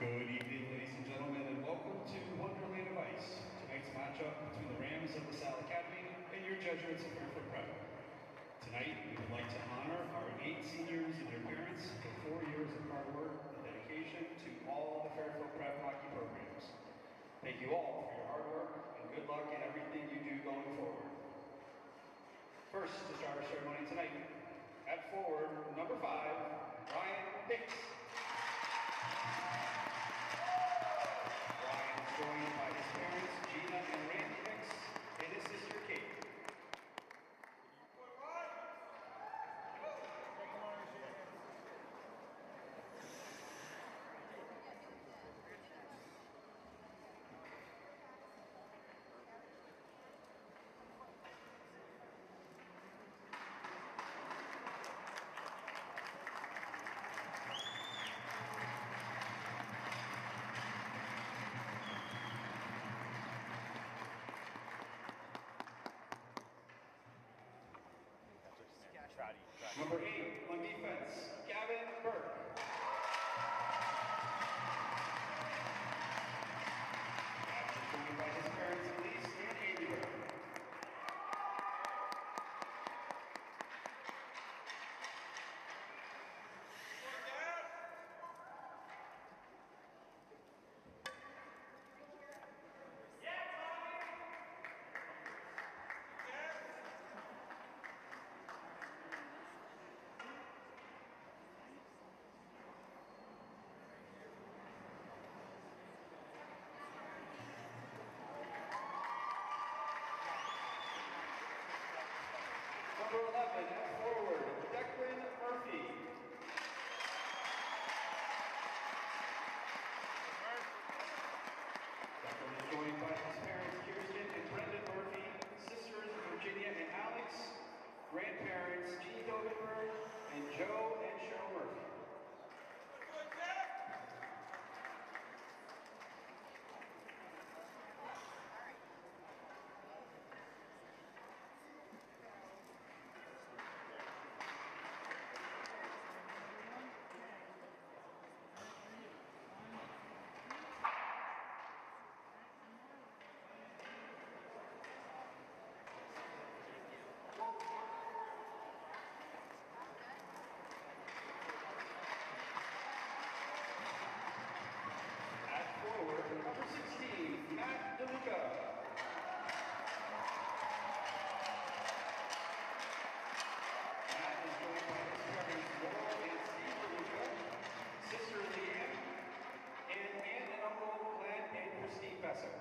Good evening, ladies and gentlemen, and welcome to Wonderland of Ice. Tonight's matchup between the Rams of the Salle Academy and your Jesuits of Fairfield Prep. Tonight, we would like to honor our 8 seniors and their parents for 4 years of hard work and dedication to all the Fairfield Prep hockey programs. Thank you all for your hard work and good luck in everything you do going forward. First, to start our ceremony tonight, at forward, number 5, Ryan Hicks. Joined by his parents, Gina and Randy Hicks, and his sister, Kate. Number 8 on defense, Gavin Burke. After joined by his parents, Elise and Amy Burke. Number 11 at forward, Declan Murphy. Declan is joined by his parents, Kirsten and Brendan Murphy, sisters, Virginia and Alex, grandparents, Jean Dogenberg, and Joe and Cheryl Murphy. Number 16, Matt DeLuca. Matt is joined by his parents, Laurel and Steve DeLuca, sister Leanne, and aunt and uncle Glenn and Christine Besser.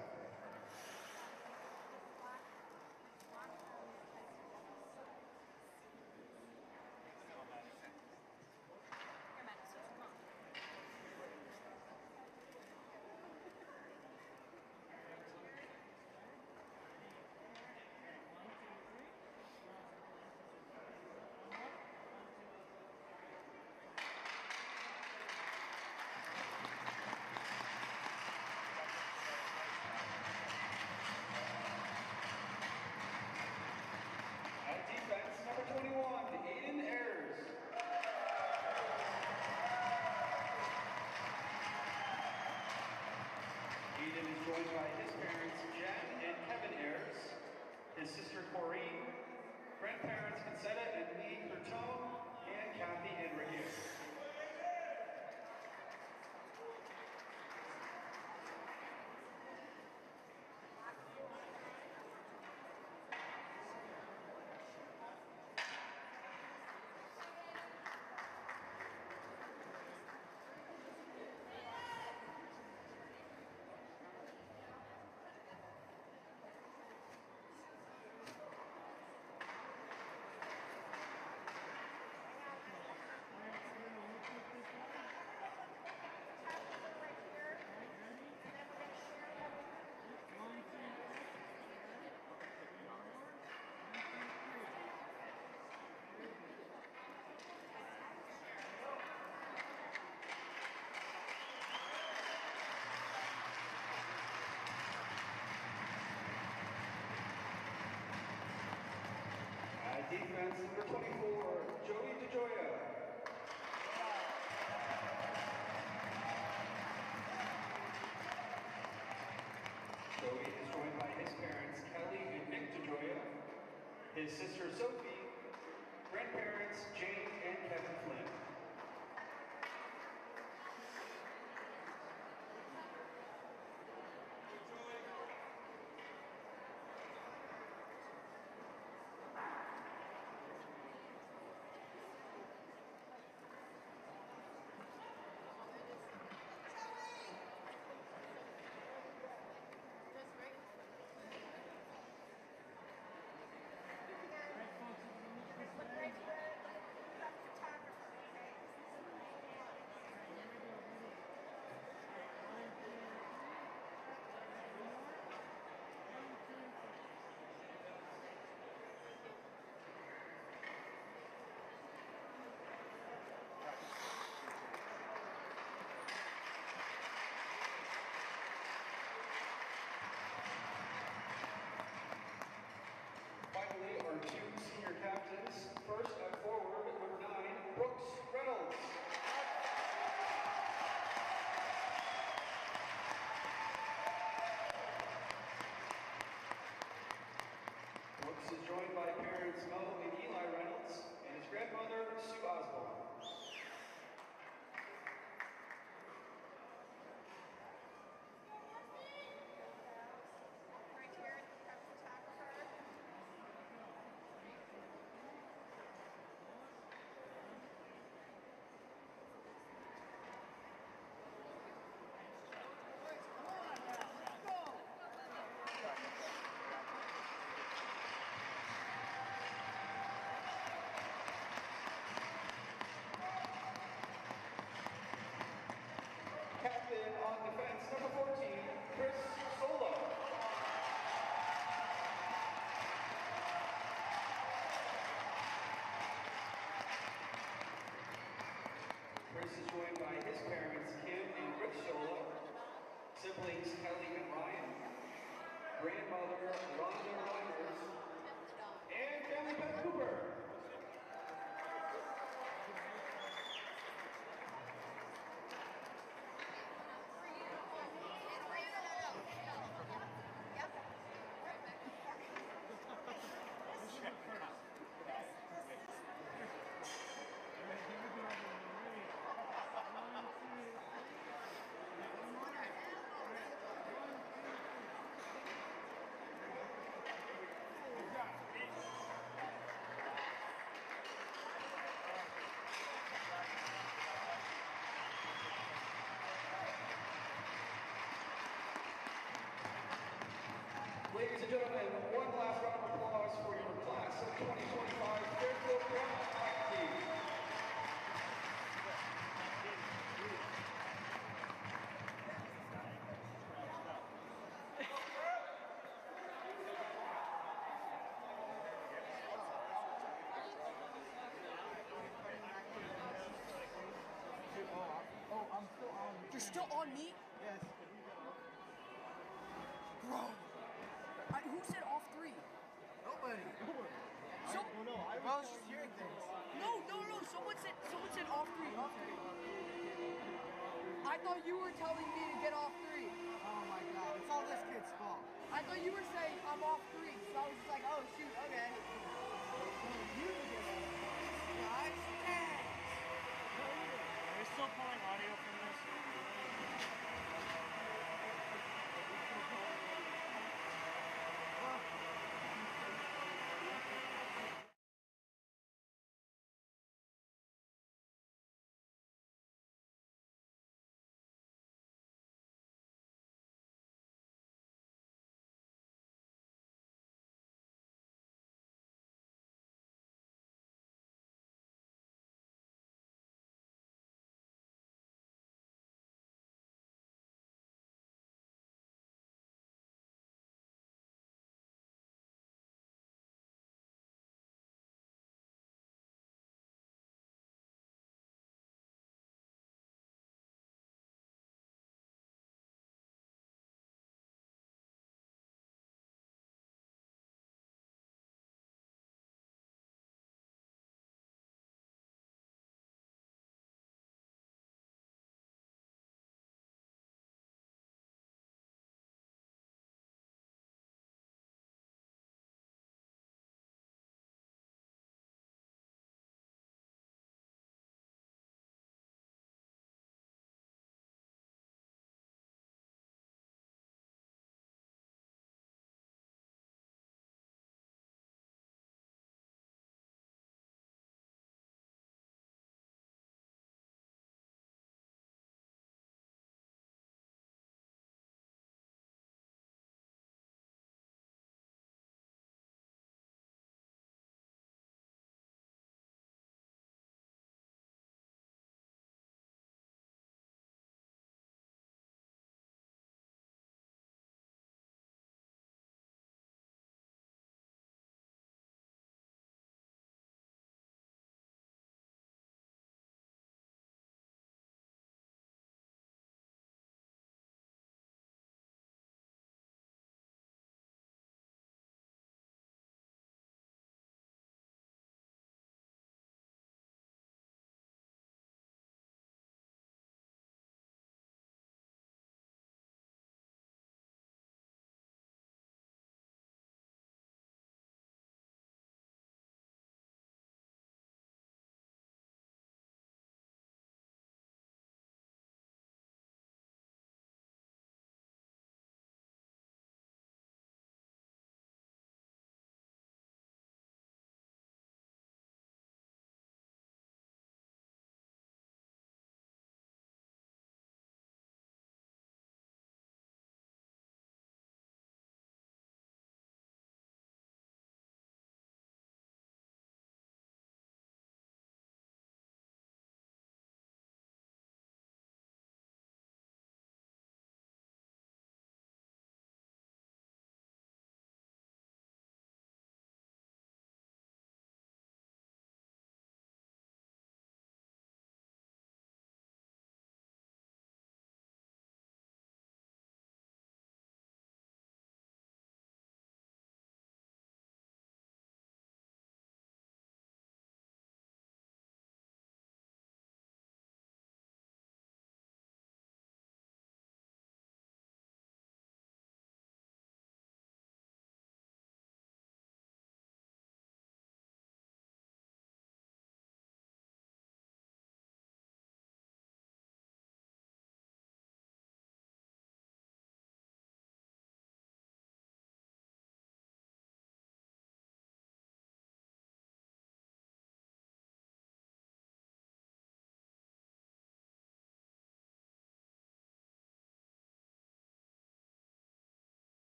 At defense, number 21, Aiden Ayers. Aiden is joined by his parents, Jen and Kevin Ayers, his sister Corrine, grandparents Concetta and Lee Bertone, and Kathy and Ricky. his sister Sophie, grandparents Jane and Kevin Flynn. Finally, our two senior captains. First at forward, number 9, Brooks Reynolds. Brooks is joined by parents Mo and Eli Reynolds and his grandmother, Sue Osborne. Captain on defense, number 14, Chris Solo. Chris is joined by his parents, Kim and Rich Solo, siblings Kelly and Ryan, grandmother Rhonda Reimers, and family pet Cooper. Ladies and gentlemen, one last round of applause for your class of 2025 Fairfield faculty. You're still on me? Yes. Bro. Who said off 3? Nobody. So, I was just hearing things. no. Someone said off 3. Off 3. I thought you were telling me to get off 3. Oh my god, it's all this kid's fault. I thought you were saying I'm off 3. So I was just like, oh shoot, okay. Guys, Are we still pulling audio from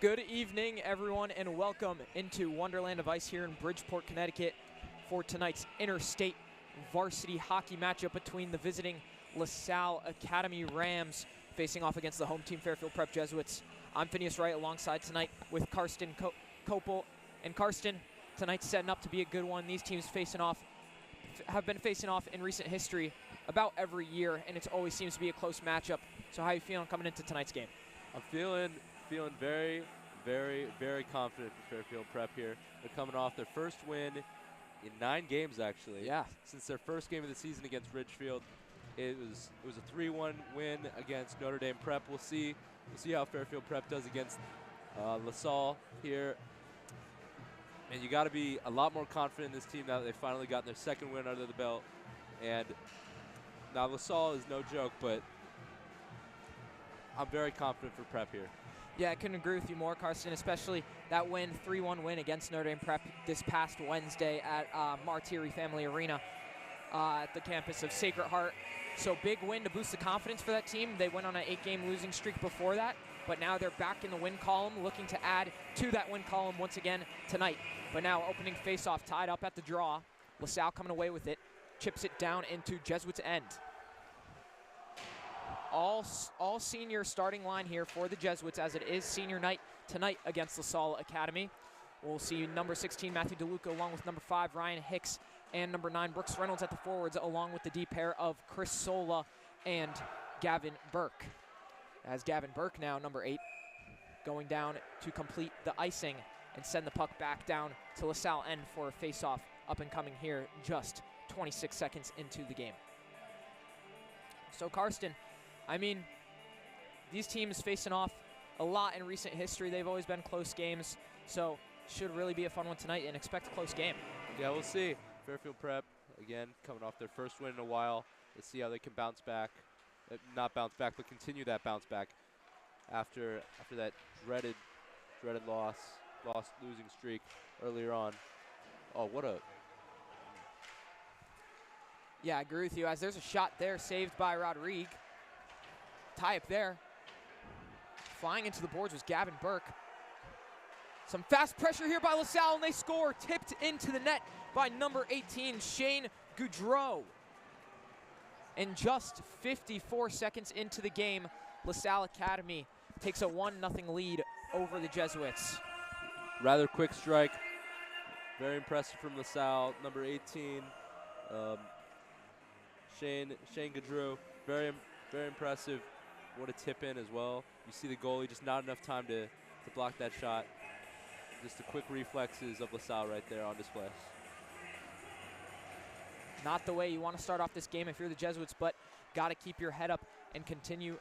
Good evening, everyone, and welcome into Wonderland of Ice here in Bridgeport, Connecticut for tonight's interstate varsity hockey matchup between the visiting LaSalle Academy Rams facing off against the home team Fairfield Prep Jesuits. I'm Phineas Wright alongside tonight with Karsten Kopel. And Karsten, tonight's setting up to be a good one. These teams have been facing off in recent history about every year, and it always seems to be a close matchup. So how are you feeling coming into tonight's game? I'm feeling very, very confident for Fairfield Prep here. They're coming off their first win in 9 games, actually. Yeah. Since their first game of the season against Ridgefield. It was a 3-1 win against Notre Dame Prep. We'll see how Fairfield Prep does against LaSalle here. And you got to be a lot more confident in this team now that they've finally gotten their second win under the belt. And now LaSalle is no joke, but I'm very confident for Prep here. Yeah, I couldn't agree with you more, Karsten, especially that 3-1 win against Notre Dame Prep this past Wednesday at Martiri Family Arena at the campus of Sacred Heart. So big win to boost the confidence for that team. They went on an 8-game losing streak before that, but now they're back in the win column, looking to add to that win column once again tonight. But now opening face-off tied up at the draw. LaSalle coming away with it, chips it down into Jesuits' end. All senior starting line here for the Jesuits, as it is senior night tonight against LaSalle Academy. We'll see number 16, Matthew DeLuca, along with number 5, Ryan Hicks, and number 9, Brooks Reynolds at the forwards, along with the D pair of Chris Sola and Gavin Burke. As Gavin Burke now, number 8, going down to complete the icing and send the puck back down to LaSalle end for a face-off up and coming here just 26 seconds into the game. So Karsten, I mean, these teams facing off a lot in recent history. They've always been close games, so should really be a fun one tonight, and expect a close game. Yeah, we'll see. Fairfield Prep, again, coming off their first win in a while. Let's see how they can bounce back. Not bounce back, but continue that bounce back after that dreaded losing streak earlier on. Oh, what a... Yeah, I agree with you, as there's a shot there saved by Rodrigue. Tie up there. Flying into the boards was Gavin Burke. Some fast pressure here by LaSalle, and they score. Tipped into the net by number 18, Shane Goudreau. And just 54 seconds into the game, LaSalle Academy takes a 1-0 lead over the Jesuits. Rather quick strike. Very impressive from LaSalle. Number 18, Shane Goudreau. Very impressive. What a tip in as well. You see the goalie, just not enough time to block that shot. Just the quick reflexes of LaSalle right there on display. Not the way you want to start off this game if you're the Jesuits, but got to keep your head up and continue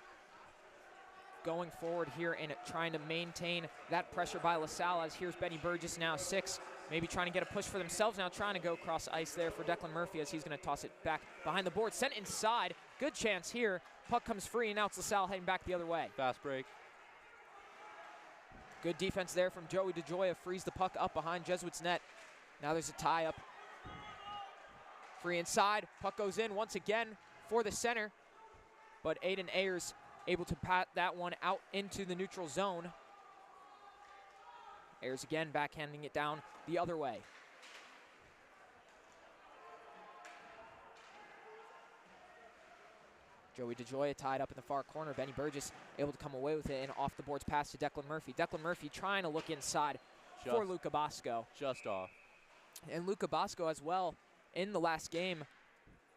going forward here and trying to maintain that pressure by LaSalle, as here's Benny Burgess now 6, maybe trying to get a push for themselves now, trying to go cross ice there for Declan Murphy, as he's going to toss it back behind the board. Sent inside. Good chance here. Puck comes free, and now it's LaSalle heading back the other way. Fast break. Good defense there from Joey DeJoya. Frees the puck up behind Jesuits' net. Now there's a tie-up. Free inside. Puck goes in once again for the center. But Aiden Ayers able to pat that one out into the neutral zone. Ayers again backhanding it down the other way. Joey DeJoya tied up in the far corner. Benny Burgess able to come away with it, and off the boards pass to Declan Murphy. Declan Murphy trying to look inside for Luca Bosco. Just off. And Luca Bosco as well in the last game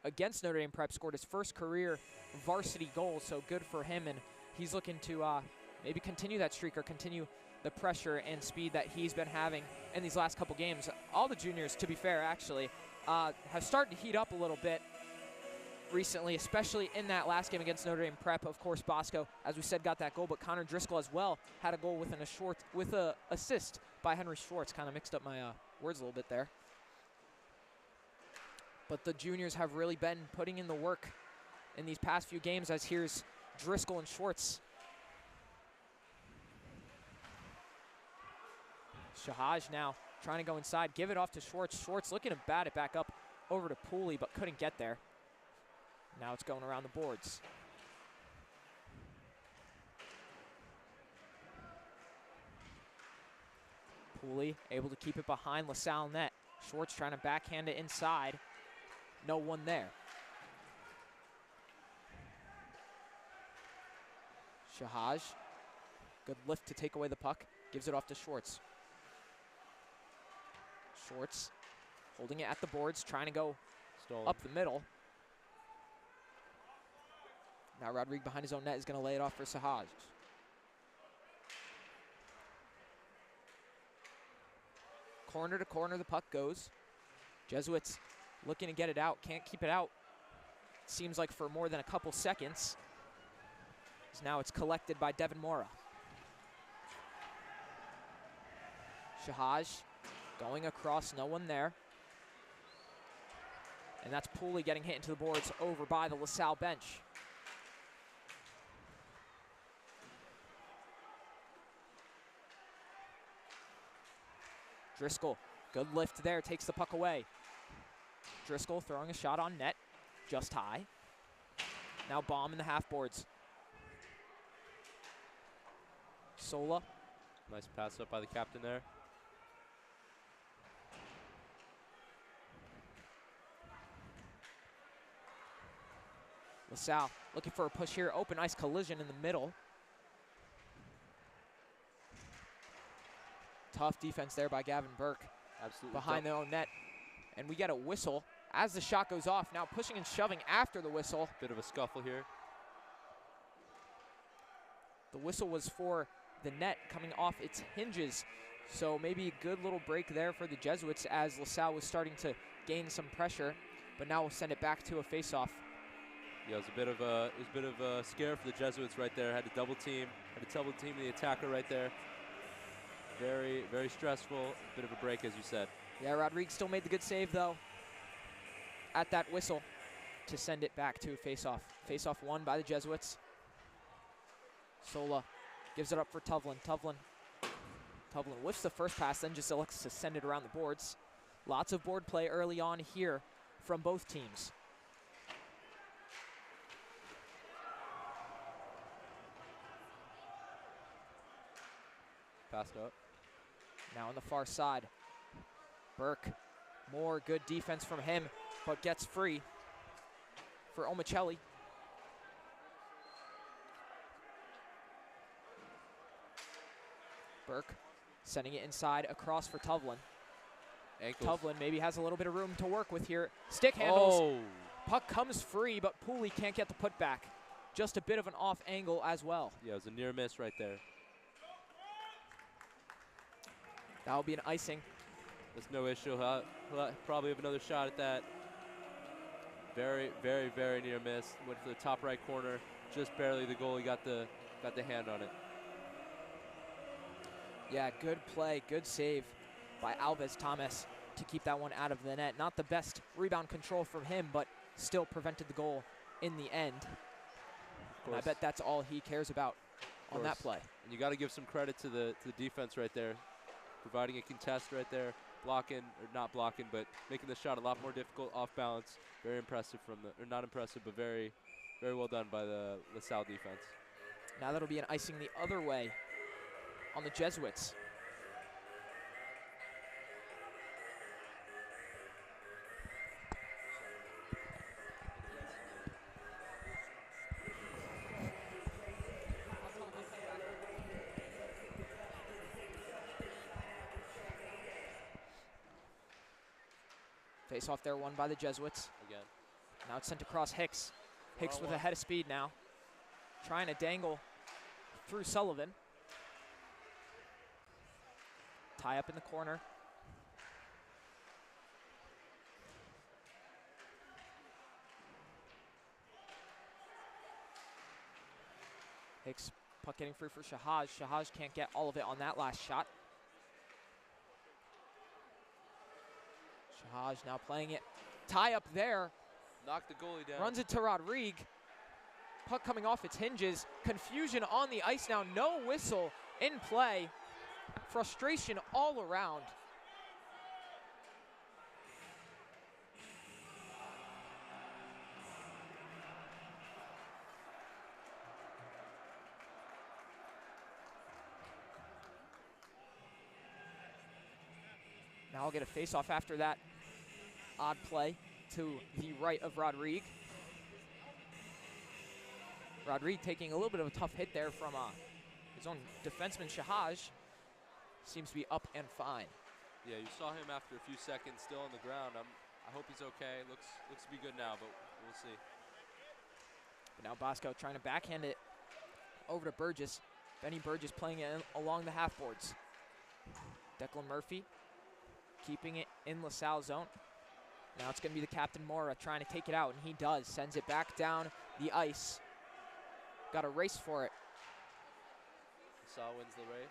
against Notre Dame Prep scored his first career varsity goal, so good for him, and he's looking to maybe continue that streak or continue the pressure and speed that he's been having in these last couple games. All the juniors, to be fair, actually, have started to heat up a little bit recently, especially in that last game against Notre Dame Prep. Of course, Bosco, as we said, got that goal, but Connor Driscoll as well had a goal with an assist by Henry Schwartz. Kind of mixed up my words a little bit there. But the juniors have really been putting in the work in these past few games, as here's Driscoll and Schwartz. Shahaj now trying to go inside, give it off to Schwartz. Schwartz looking to bat it back up over to Pooley, but couldn't get there. Now it's going around the boards. Pooley able to keep it behind LaSalle net. Schwartz trying to backhand it inside. No one there. Shahaj, good lift to take away the puck. Gives it off to Schwartz. Schwartz holding it at the boards, trying to go Stolen. up the middle. Now Rodrigue behind his own net is going to lay it off for Shahaj. Corner to corner the puck goes. Jesuits looking to get it out, can't keep it out. Seems like for more than a couple seconds. So now it's collected by Devin Mora. Shahaj going across, no one there. And that's Pooley getting hit into the boards over by the LaSalle bench. Driscoll, good lift there, takes the puck away. Driscoll throwing a shot on net, just high. Now bomb in the half boards. Sola. Nice pass up by the captain there. LaSalle looking for a push here, open ice collision in the middle. Tough defense there by Gavin Burke. Absolutely. Behind their own net. And we get a whistle as the shot goes off. Now pushing and shoving after the whistle. Bit of a scuffle here. The whistle was for the net coming off its hinges. So maybe a good little break there for the Jesuits as LaSalle was starting to gain some pressure. But now we'll send it back to a face-off. Yeah, it was a bit of a scare for the Jesuits right there. Had to double team the attacker right there. Very, very stressful. Bit of a break, as you said. Yeah, Rodrigue still made the good save, though, at that whistle to send it back to a face-off. Face-off won by the Jesuits. Sola gives it up for Tuvlin. Tuvlin whiffs the first pass, then just elects to send it around the boards. Lots of board play early on here from both teams. Passed up. Now on the far side, Burke, more good defense from him, but gets free for Omicelli. Burke sending it inside across for Tuvlin. Ankles. Tuvlin maybe has a little bit of room to work with here. Stick handles. Oh. Puck comes free, but Pooley can't get the putback. Just a bit of an off angle as well. Yeah, it was a near miss right there. That'll be an icing. There's no issue. He'll probably have another shot at that. Very, very, very near miss. Went for the top right corner. Just barely the goalie got the hand on it. Yeah, good play, good save by Alves Thomas to keep that one out of the net. Not the best rebound control from him, but still prevented the goal in the end. And I bet that's all he cares about on that play. And you got to give some credit to the defense right there, providing a contest right there, blocking or not blocking, but making the shot a lot more difficult off balance. Very impressive from the, or not impressive, but very, very well done by the LaSalle defense. Now that'll be an icing the other way on the Jesuits. Face off there, won by the Jesuits. Again. Now it's sent across Hicks. Hicks with a head of speed now. Trying to dangle through Sullivan. Tie up in the corner. Hicks, puck getting free for Shahaj. Shahaj can't get all of it on that last shot. Shahaj now playing it. Tie up there. Knocked the goalie down. Runs it to Rodrigue. Puck coming off its hinges. Confusion on the ice now. No whistle in play. Frustration all around. Now I'll get a face-off after that odd play to the right of Rodrigue. Rodrigue taking a little bit of a tough hit there from his own defenseman, Shahaj. Seems to be up and fine. Yeah, you saw him after a few seconds still on the ground. I hope he's okay. Looks to be good now, but we'll see. But now Bosco trying to backhand it over to Burgess. Benny Burgess playing it along the half boards. Declan Murphy keeping it in LaSalle zone. Now it's going to be the captain Mora trying to take it out, and he does. Sends it back down the ice. Got a race for it. LaSalle wins the race.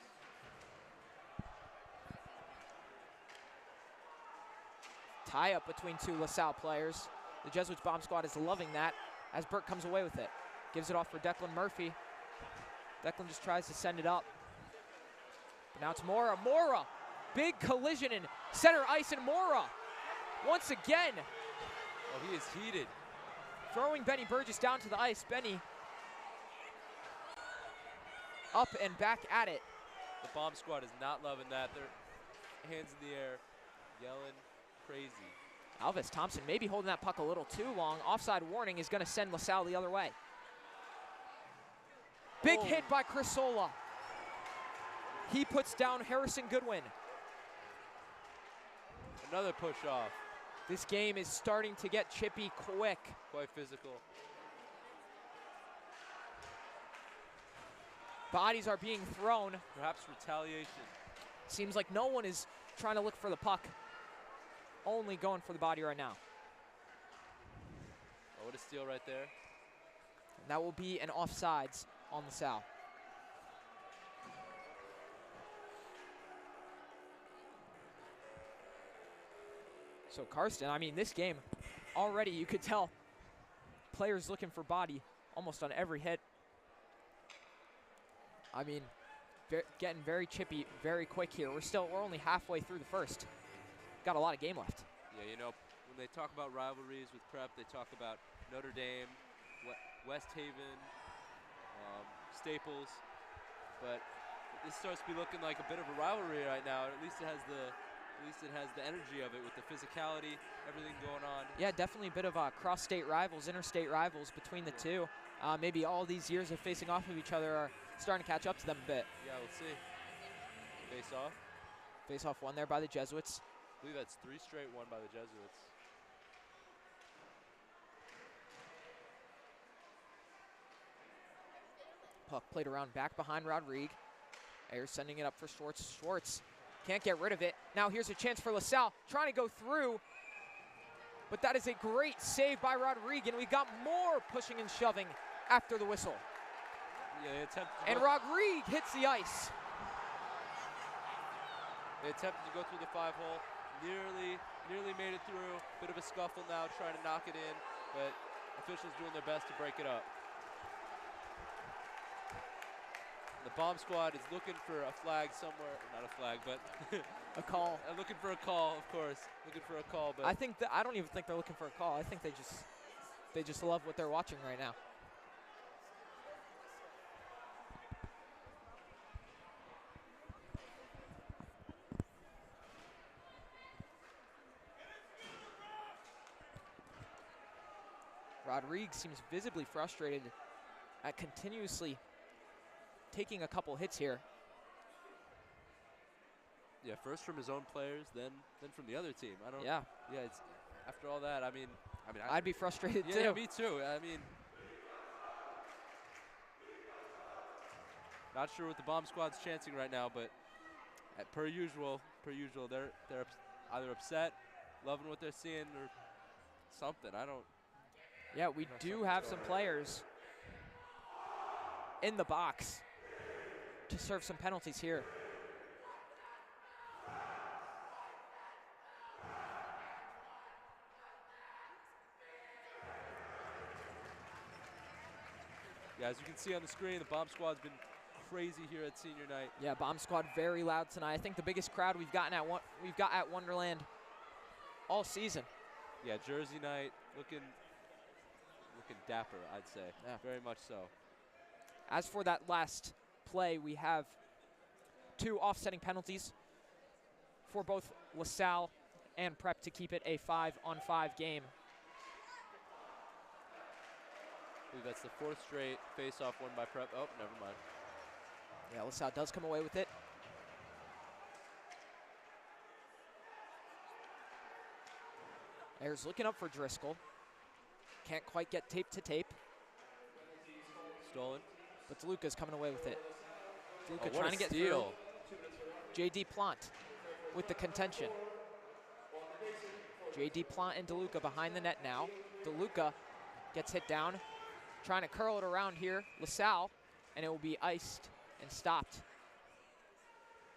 Tie up between two LaSalle players. The Jesuits bomb squad is loving that as Burke comes away with it. Gives it off for Declan Murphy. Declan just tries to send it up. But now it's Mora. Mora! Big collision in center ice, and Mora once again. Oh, he is heated. Throwing Benny Burgess down to the ice. Benny up and back at it. The bomb squad is not loving that. Their hands in the air, yelling crazy. Alvis Thompson maybe holding that puck a little too long. Offside warning is going to send LaSalle the other way. Big hit by Chris Sola. He puts down Harrison Goodwin. Another push off. This game is starting to get chippy quick. Quite physical. Bodies are being thrown. Perhaps retaliation. Seems like no one is trying to look for the puck. Only going for the body right now. Oh, what a steal right there. And that will be an offsides on LaSalle. So Karsten, I mean, this game, already you could tell players looking for body almost on every hit. I mean, getting very chippy very quick here. We're only halfway through the first. Got a lot of game left. Yeah, you know, when they talk about rivalries with Prep, they talk about Notre Dame, West Haven, Staples, but this starts to be looking like a bit of a rivalry right now. At least it has the energy of it with the physicality, everything going on. Yeah, definitely a bit of cross-state rivals, interstate rivals between the two. Maybe all these years of facing off of each other are starting to catch up to them a bit. Yeah, we'll see. Face off. Face off won there by the Jesuits. I believe that's 3 straight won by the Jesuits. Puck played around back behind Rodrigue. Ayers sending it up for Schwartz. Schwartz can't get rid of it. Now here's a chance for LaSalle, trying to go through. But that is a great save by Rodrigue, and we got more pushing and shoving after the whistle. Yeah, and Rodrigue hits the ice. They attempted to go through the 5-hole. Nearly made it through. Bit of a scuffle now, trying to knock it in, but officials doing their best to break it up. The bomb squad is looking for a flag somewhere. Not a flag, but a call. Looking for a call, of course. Looking for a call, but I don't even think they're looking for a call. I think they just love what they're watching right now. Rodrigue seems visibly frustrated at continuously taking a couple hits here. Yeah, first from his own players, then from the other team. Yeah, it's after all that. I mean, I'd be frustrated too. Yeah, me too. I mean, not sure what the bomb squad's chancing right now, but per usual, they're either upset, loving what they're seeing, or something. I don't. Yeah, we do have some players in the box to serve some penalties here. Yeah, as you can see on the screen, the bomb squad's been crazy here at senior night. Yeah, bomb squad very loud tonight. I think the biggest crowd we've got at Wonderland all season. Yeah, Jersey night looking dapper, I'd say. Yeah. Very much so. As for that last play, we have 2 offsetting penalties for both LaSalle and Prep to keep it a 5-on-5 game. I believe that's the 4th straight face-off won by Prep. Oh, never mind. Yeah, LaSalle does come away with it. Ayers looking up for Driscoll. Can't quite get tape to tape. Stolen. But DeLuca's coming away with it. DeLuca What trying a to get steal. through. J.D. Plant with the contention. J.D. Plant and DeLuca behind the net now. DeLuca gets hit down. Trying to curl it around here. LaSalle, and it will be iced and stopped.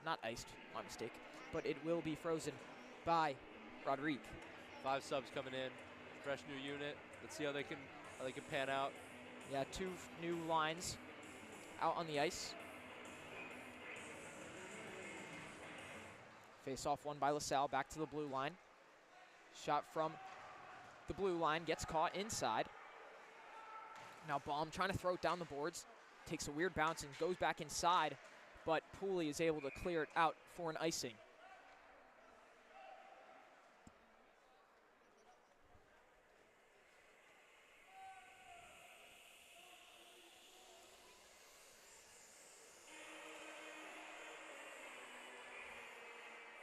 Not iced, my mistake. But it will be frozen by Rodrigue. 5 subs coming in. Fresh new unit. Let's see how they can pan out. Yeah, 2 new lines out on the ice. Face off won by LaSalle, back to the blue line. Shot from the blue line, gets caught inside. Now Baum trying to throw it down the boards. Takes a weird bounce and goes back inside, but Pooley is able to clear it out for an icing.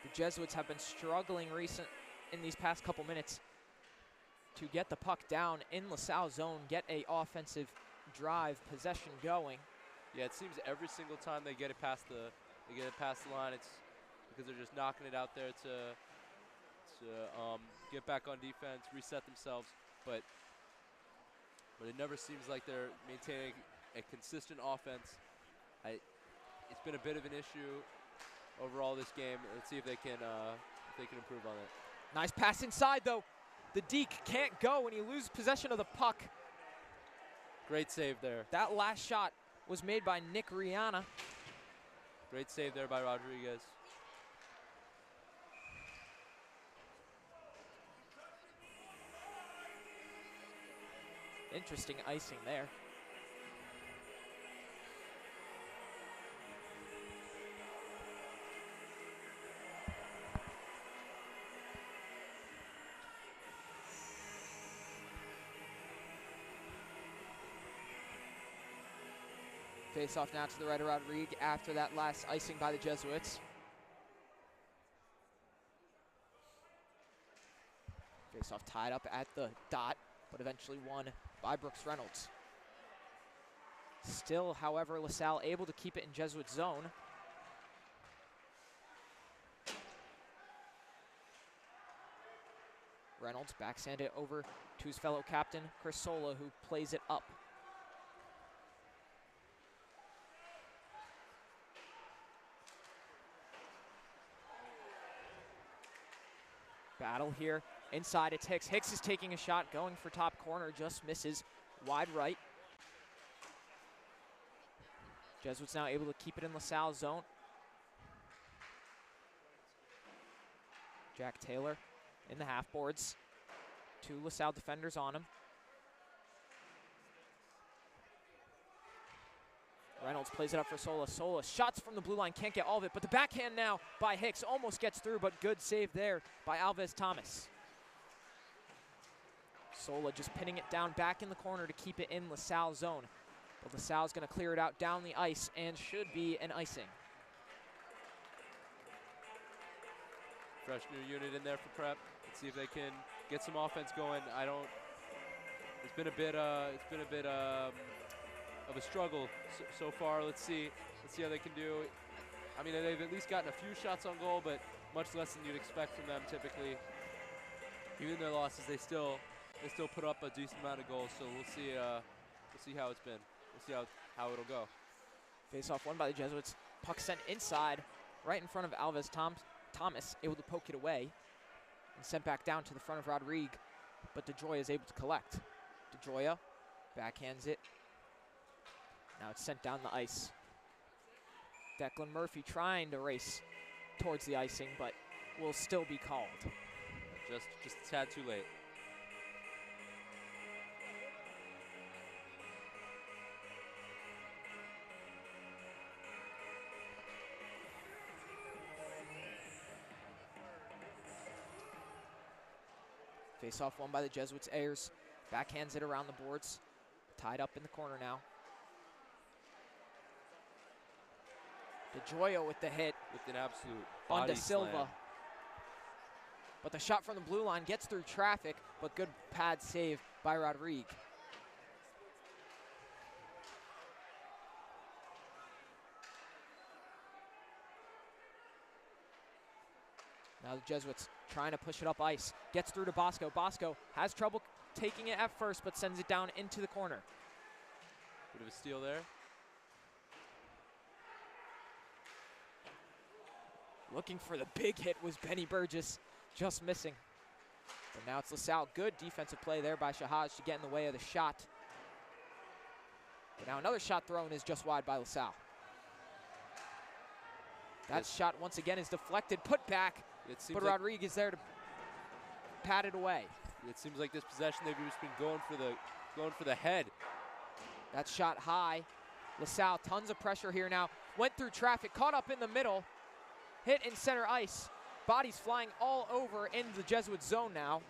The Jesuits have been struggling in these past couple minutes to get the puck down in LaSalle zone, get a offensive drive possession going. Yeah, it seems every single time they get it past the line, it's because they're just knocking it out there to get back on defense, reset themselves. But it never seems like they're maintaining a consistent offense. It's been a bit of an issue overall this game. Let's see if they can improve on it. Nice pass inside though. The Deke can't go and he loses possession of the puck. Great save there. That last shot was made by Nick Rihanna. Great save there by Rodriguez. Interesting icing there. Face off now to the right of Rodrigue after that last icing by the Jesuits. Face off tied up at the dot, but eventually won by Brooks Reynolds. Still, however, LaSalle able to keep it in Jesuit zone. Reynolds backhand it over to his fellow captain, Chris Sola, who plays it up. Battle here. Inside it's Hicks. Hicks is taking a shot, going for top corner, just misses wide right. Jesuits now able to keep it in LaSalle zone. Jack Taylor in the half boards. 2 LaSalle defenders on him. Reynolds plays it up for Sola. Sola shots from the blue line, can't get all of it, but the backhand now by Hicks almost gets through, but good save there by Alves Thomas. Sola just pinning it down back in the corner to keep it in LaSalle zone. But LaSalle's gonna clear it out down the ice and should be an icing. Fresh new unit in there for Prep. Let's see if they can get some offense going. It's been a bit of a struggle so far. Let's see how they can do. I mean, they've at least gotten a few shots on goal, but much less than you'd expect from them typically. Even in their losses, they still put up a decent amount of goals. So we'll see how it's been. We'll see how it'll go. Face off won by the Jesuits. Puck sent inside, right in front of Alves Thomas, able to poke it away and sent back down to the front of Rodrigue, but DeJoya is able to collect. DeJoya backhands it. Now it's sent down the ice. Declan Murphy trying to race towards the icing, but will still be called. Just a tad too late. Face-off won by the Jesuits. Ayers backhands it around the boards. Tied up in the corner now. DeGioia with the hit. With an absolute On body De Silva. slam. But the shot from the blue line gets through traffic, but good pad save by Rodrigue. Now the Jesuits trying to push it up ice. Gets through to Bosco. Bosco has trouble taking it at first, but sends it down into the corner. Bit of a steal there. Looking for the big hit was Benny Burgess, just missing. But now it's LaSalle. Good defensive play there by Shahaj to get in the way of the shot. But now another shot thrown is just wide by LaSalle. That shot once again is deflected, put back, but Rodrigue is there to pat it away. It seems like this possession they've just been going for the head. That shot high. LaSalle, tons of pressure here now. Went through traffic, caught up in the middle. Hit in center ice. Bodies flying all over in the Jesuit zone now.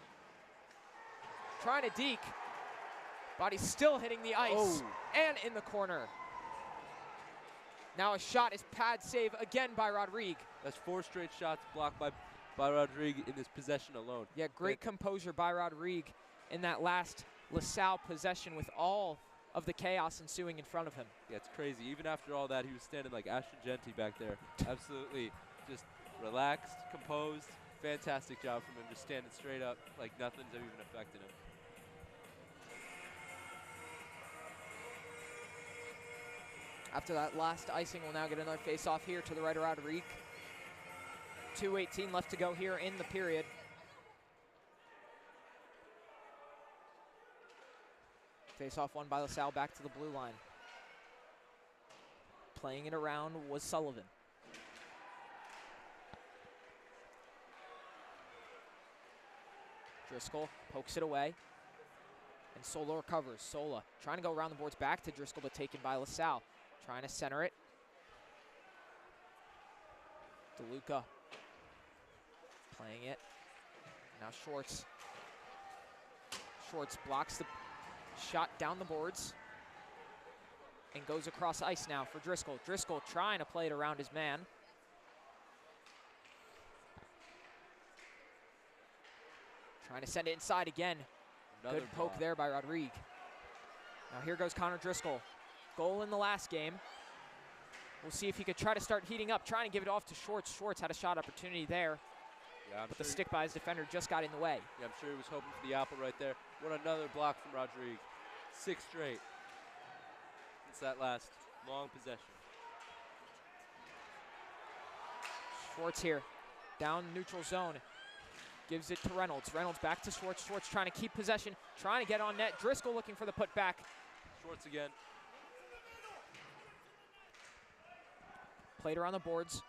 Trying to deke. Bodies still hitting the ice and in the corner. Now a shot is pad save again by Rodrigue. That's 4 straight shots blocked by Rodrigue in this possession alone. Yeah, great composure by Rodrigue in that last LaSalle possession with all of the chaos ensuing in front of him. Yeah, it's crazy. Even after all that, he was standing like Ashton Genty back there. Absolutely just relaxed, composed. Fantastic job from him, just standing straight up like nothing's even affected him. After that last icing, we'll now get another face-off here to the right of Rodrigue. 2:18 left to go here in the period. Face-off won by LaSalle, back to the blue line. Playing it around was Sullivan. Driscoll pokes it away. And Sola recovers. Sola trying to go around the boards, back to Driscoll, but taken by LaSalle. Trying to center it. DeLuca playing it. Now Schwartz. Schwartz blocks the shot down the boards and goes across ice now for Driscoll. Driscoll trying to play it around his man. Trying to send it inside again. Good poke there by Rodrigue. Now here goes Connor Driscoll. Goal in the last game. We'll see if he could try to start heating up, trying to give it off to Schwartz. Schwartz had a shot opportunity there. Yeah, but the stick by his defender just got in the way. Yeah, I'm sure he was hoping for the apple right there. What another block from Rodrigue. 6 straight. It's that last long possession. Schwartz here, down neutral zone. Gives it to Reynolds. Reynolds back to Schwartz. Schwartz trying to keep possession, trying to get on net. Driscoll looking for the putback. Schwartz again. Played around the boards.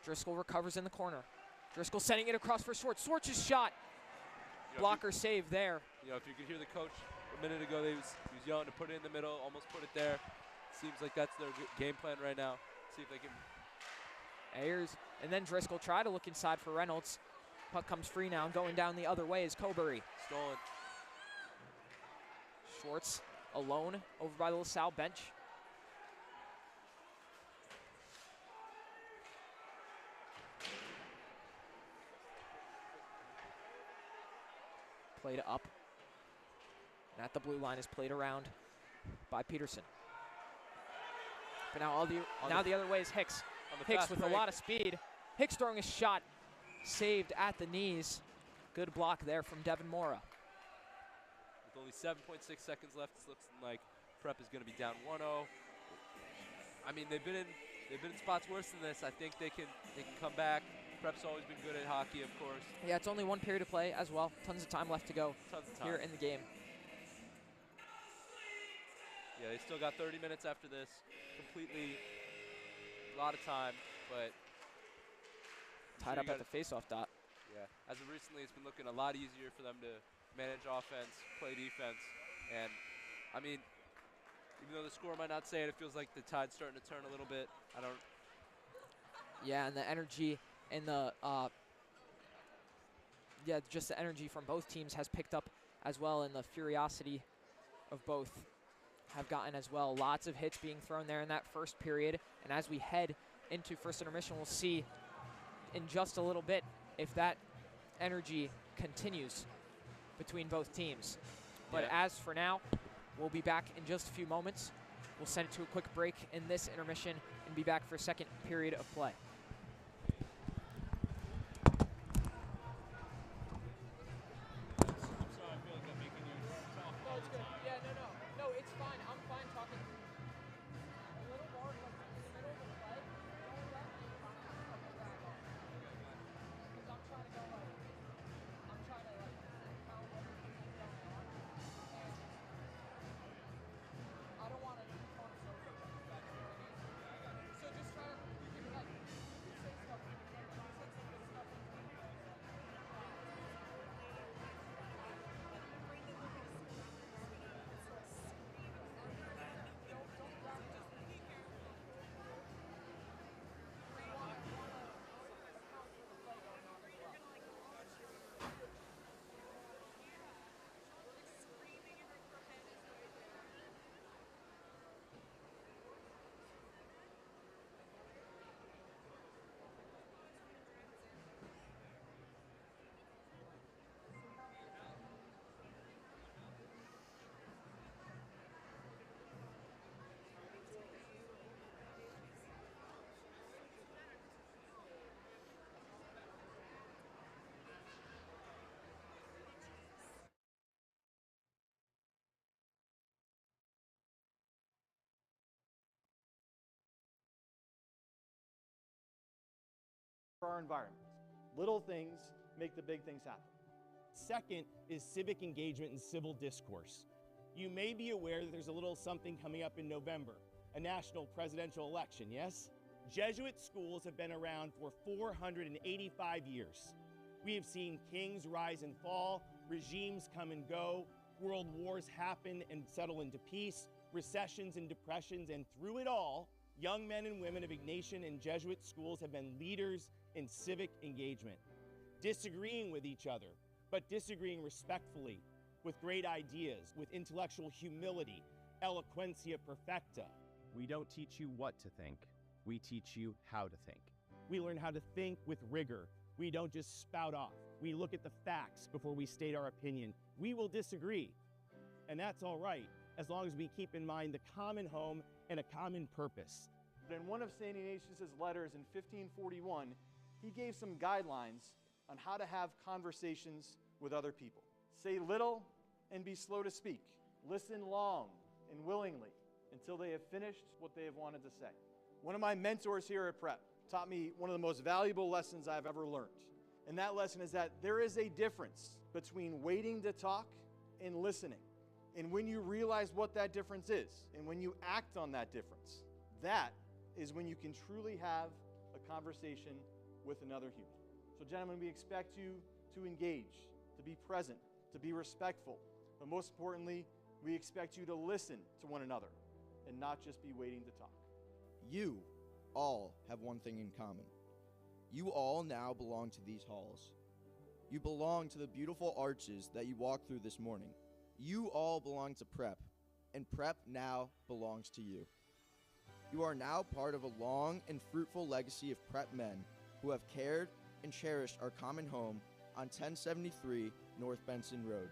Driscoll recovers in the corner. Driscoll sending it across for Schwartz. Schwartz's shot. Blocker save there. You know, if you could hear the coach a minute ago, he was yelling to put it in the middle, almost put it there. Seems like that's their game plan right now. See if they can. Ayers and then Driscoll try to look inside for Reynolds. Puck comes free now. Going down the other way is Cobury. Stolen. Schwartz alone over by the LaSalle bench. Played up. And at the blue line is played around by Peterson. But now the other way is Hicks. Hicks with a lot of speed. Hicks throwing a shot. Saved at the knees. Good block there from Devin Mora. With only 7.6 seconds left, it looks like Prep is going to be down 1-0. I mean, they've been in spots worse than this. I think they can come back. Prep's always been good at hockey, of course. Yeah, it's only one period to play as well. Tons of time left to go here in the game. Yeah, they still got 30 minutes after this. Completely a lot of time, but tied up at the face-off dot. Yeah, as of recently, it's been looking a lot easier for them to manage offense, play defense, and I mean, even though the score might not say it, it feels like the tide's starting to turn a little bit. Yeah, and the energy and the yeah, just the energy from both teams has picked up as well, and the curiosity of both have gotten as well. Lots of hits being thrown there in that first period, and as we head into first intermission, we'll see in just a little bit if that energy continues between both teams. But as for now, we'll be back in just a few moments. We'll send it to a quick break in this intermission and be back for a second period of play. For our environment. Little things make the big things happen. Second is civic engagement and civil discourse. You may be aware that there's a little something coming up in November, a national presidential election, yes? Jesuit schools have been around for 485 years. We have seen kings rise and fall, regimes come and go, world wars happen and settle into peace, recessions and depressions, and through it all, young men and women of Ignatian and Jesuit schools have been leaders in civic engagement, disagreeing with each other, but disagreeing respectfully, with great ideas, with intellectual humility, eloquentia perfecta. We don't teach you what to think, we teach you how to think. We learn how to think with rigor. We don't just spout off. We look at the facts before we state our opinion. We will disagree, and that's all right, as long as we keep in mind the common home and a common purpose. In one of St. Ignatius' letters in 1541, he gave some guidelines on how to have conversations with other people. Say little and be slow to speak. Listen long and willingly until they have finished what they have wanted to say. One of my mentors here at Prep taught me one of the most valuable lessons I've ever learned. And that lesson is that there is a difference between waiting to talk and listening. And when you realize what that difference is, and when you act on that difference, that is when you can truly have a conversation with another human. So gentlemen, we expect you to engage, to be present, to be respectful, but most importantly, we expect you to listen to one another and not just be waiting to talk. You all have one thing in common. You all now belong to these halls. You belong to the beautiful arches that you walked through this morning. You all belong to Prep, and Prep now belongs to you. You are now part of a long and fruitful legacy of Prep men who have cared and cherished our common home on 1073 North Benson Road.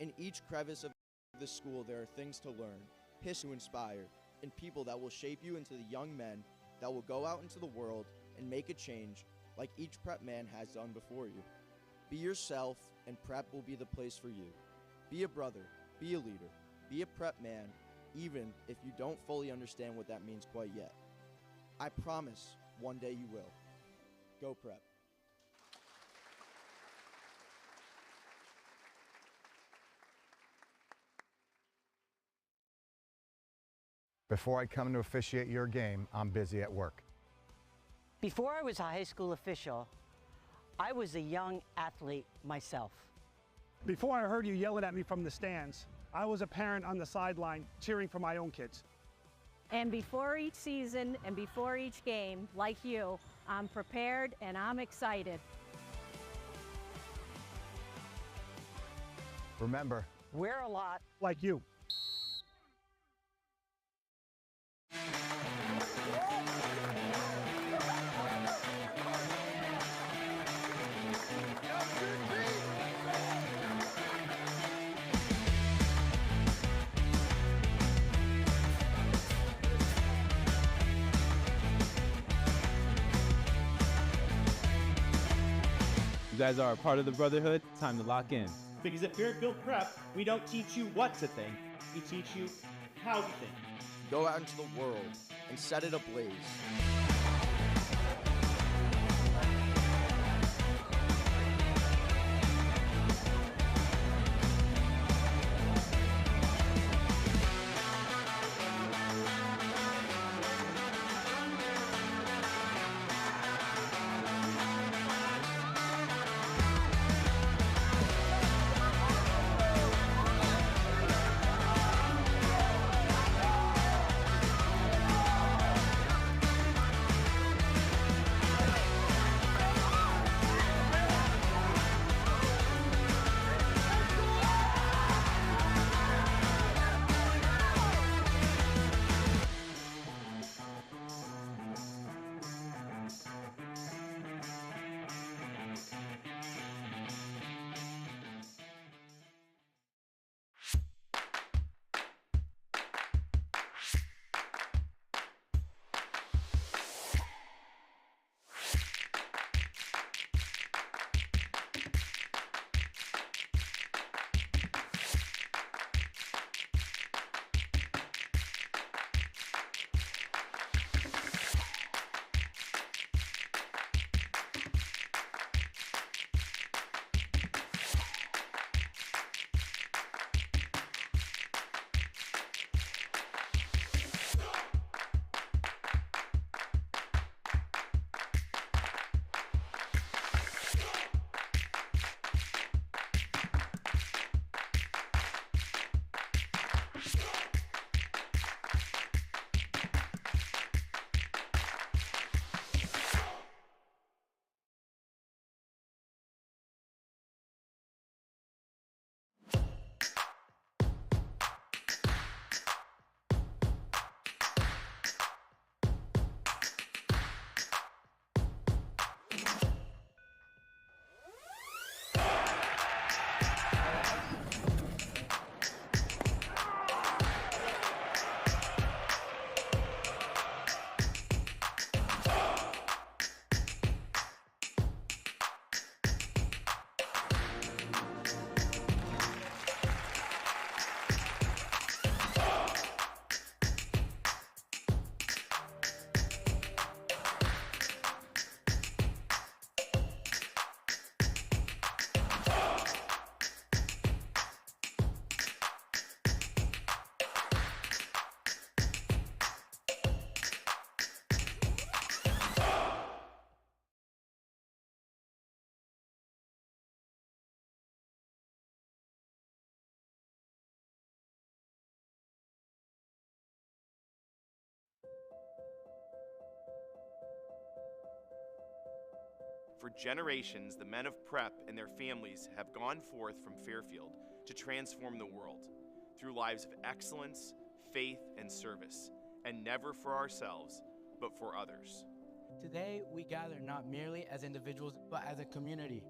In each crevice of this school, there are things to learn, history to inspire, and people that will shape you into the young men that will go out into the world and make a change like each Prep man has done before you. Be yourself, and Prep will be the place for you. Be a brother, be a leader, be a Prep man, even if you don't fully understand what that means quite yet. I promise one day you will. Go Prep. Before I come to officiate your game, I'm busy at work. Before I was a high school official, I was a young athlete myself. Before I heard you yelling at me from the stands, I was a parent on the sideline cheering for my own kids. And before each season and before each game, like you, I'm prepared and I'm excited. Remember, We're a lot like you. You guys are a part of the brotherhood. Time to lock in. Because at Fairfield Prep, we don't teach you what to think, we teach you how to think. Go out into the world and set it ablaze. For generations, the men of Prep and their families have gone forth from Fairfield to transform the world through lives of excellence, faith, and service, and never for ourselves, but for others. Today, we gather not merely as individuals, but as a community,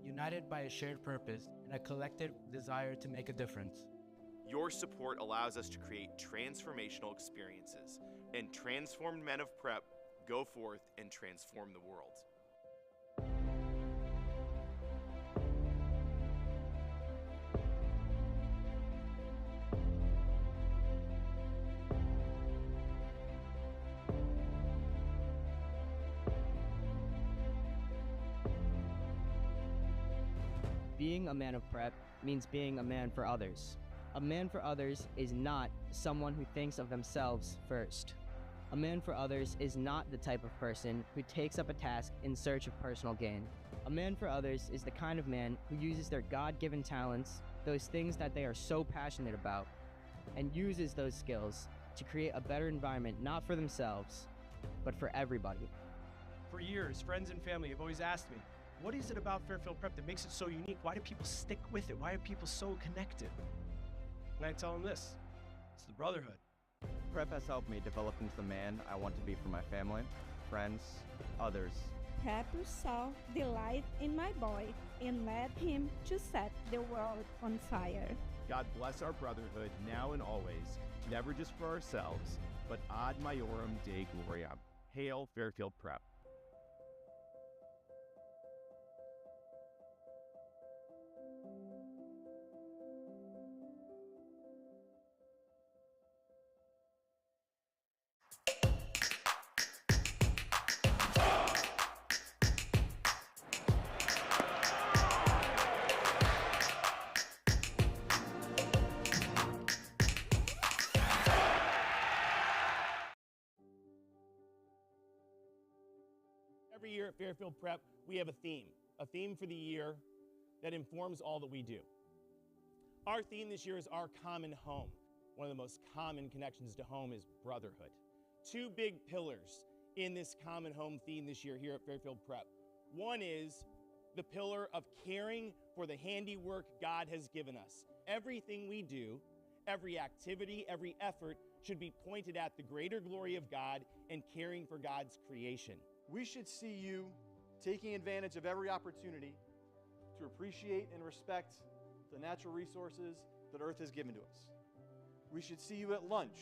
united by a shared purpose and a collective desire to make a difference. Your support allows us to create transformational experiences, and transformed men of Prep go forth and transform the world. Being a man of Prep means being a man for others. A man for others is not someone who thinks of themselves first. A man for others is not the type of person who takes up a task in search of personal gain. A man for others is the kind of man who uses their God-given talents, those things that they are so passionate about, and uses those skills to create a better environment not for themselves, but for everybody. For years, friends and family have always asked me, What is it about Fairfield Prep that makes it so unique? Why do people stick with it? Why are people so connected? And I tell them this, it's the brotherhood. Prep has helped me develop into the man I want to be for my family, friends, others. Prep saw the light in my boy and led him to set the world on fire. God bless our brotherhood now and always, never just for ourselves, but ad majorem Dei gloriam. Hail Fairfield Prep. Every year at Fairfield Prep, we have a theme for the year that informs all that we do. Our theme this year is our common home. One of the most common connections to home is brotherhood. Two big pillars in this common home theme this year here at Fairfield Prep. One is the pillar of caring for the handiwork God has given us. Everything we do, every activity, every effort should be pointed at the greater glory of God and caring for God's creation. We should see you taking advantage of every opportunity to appreciate and respect the natural resources that Earth has given to us. We should see you at lunch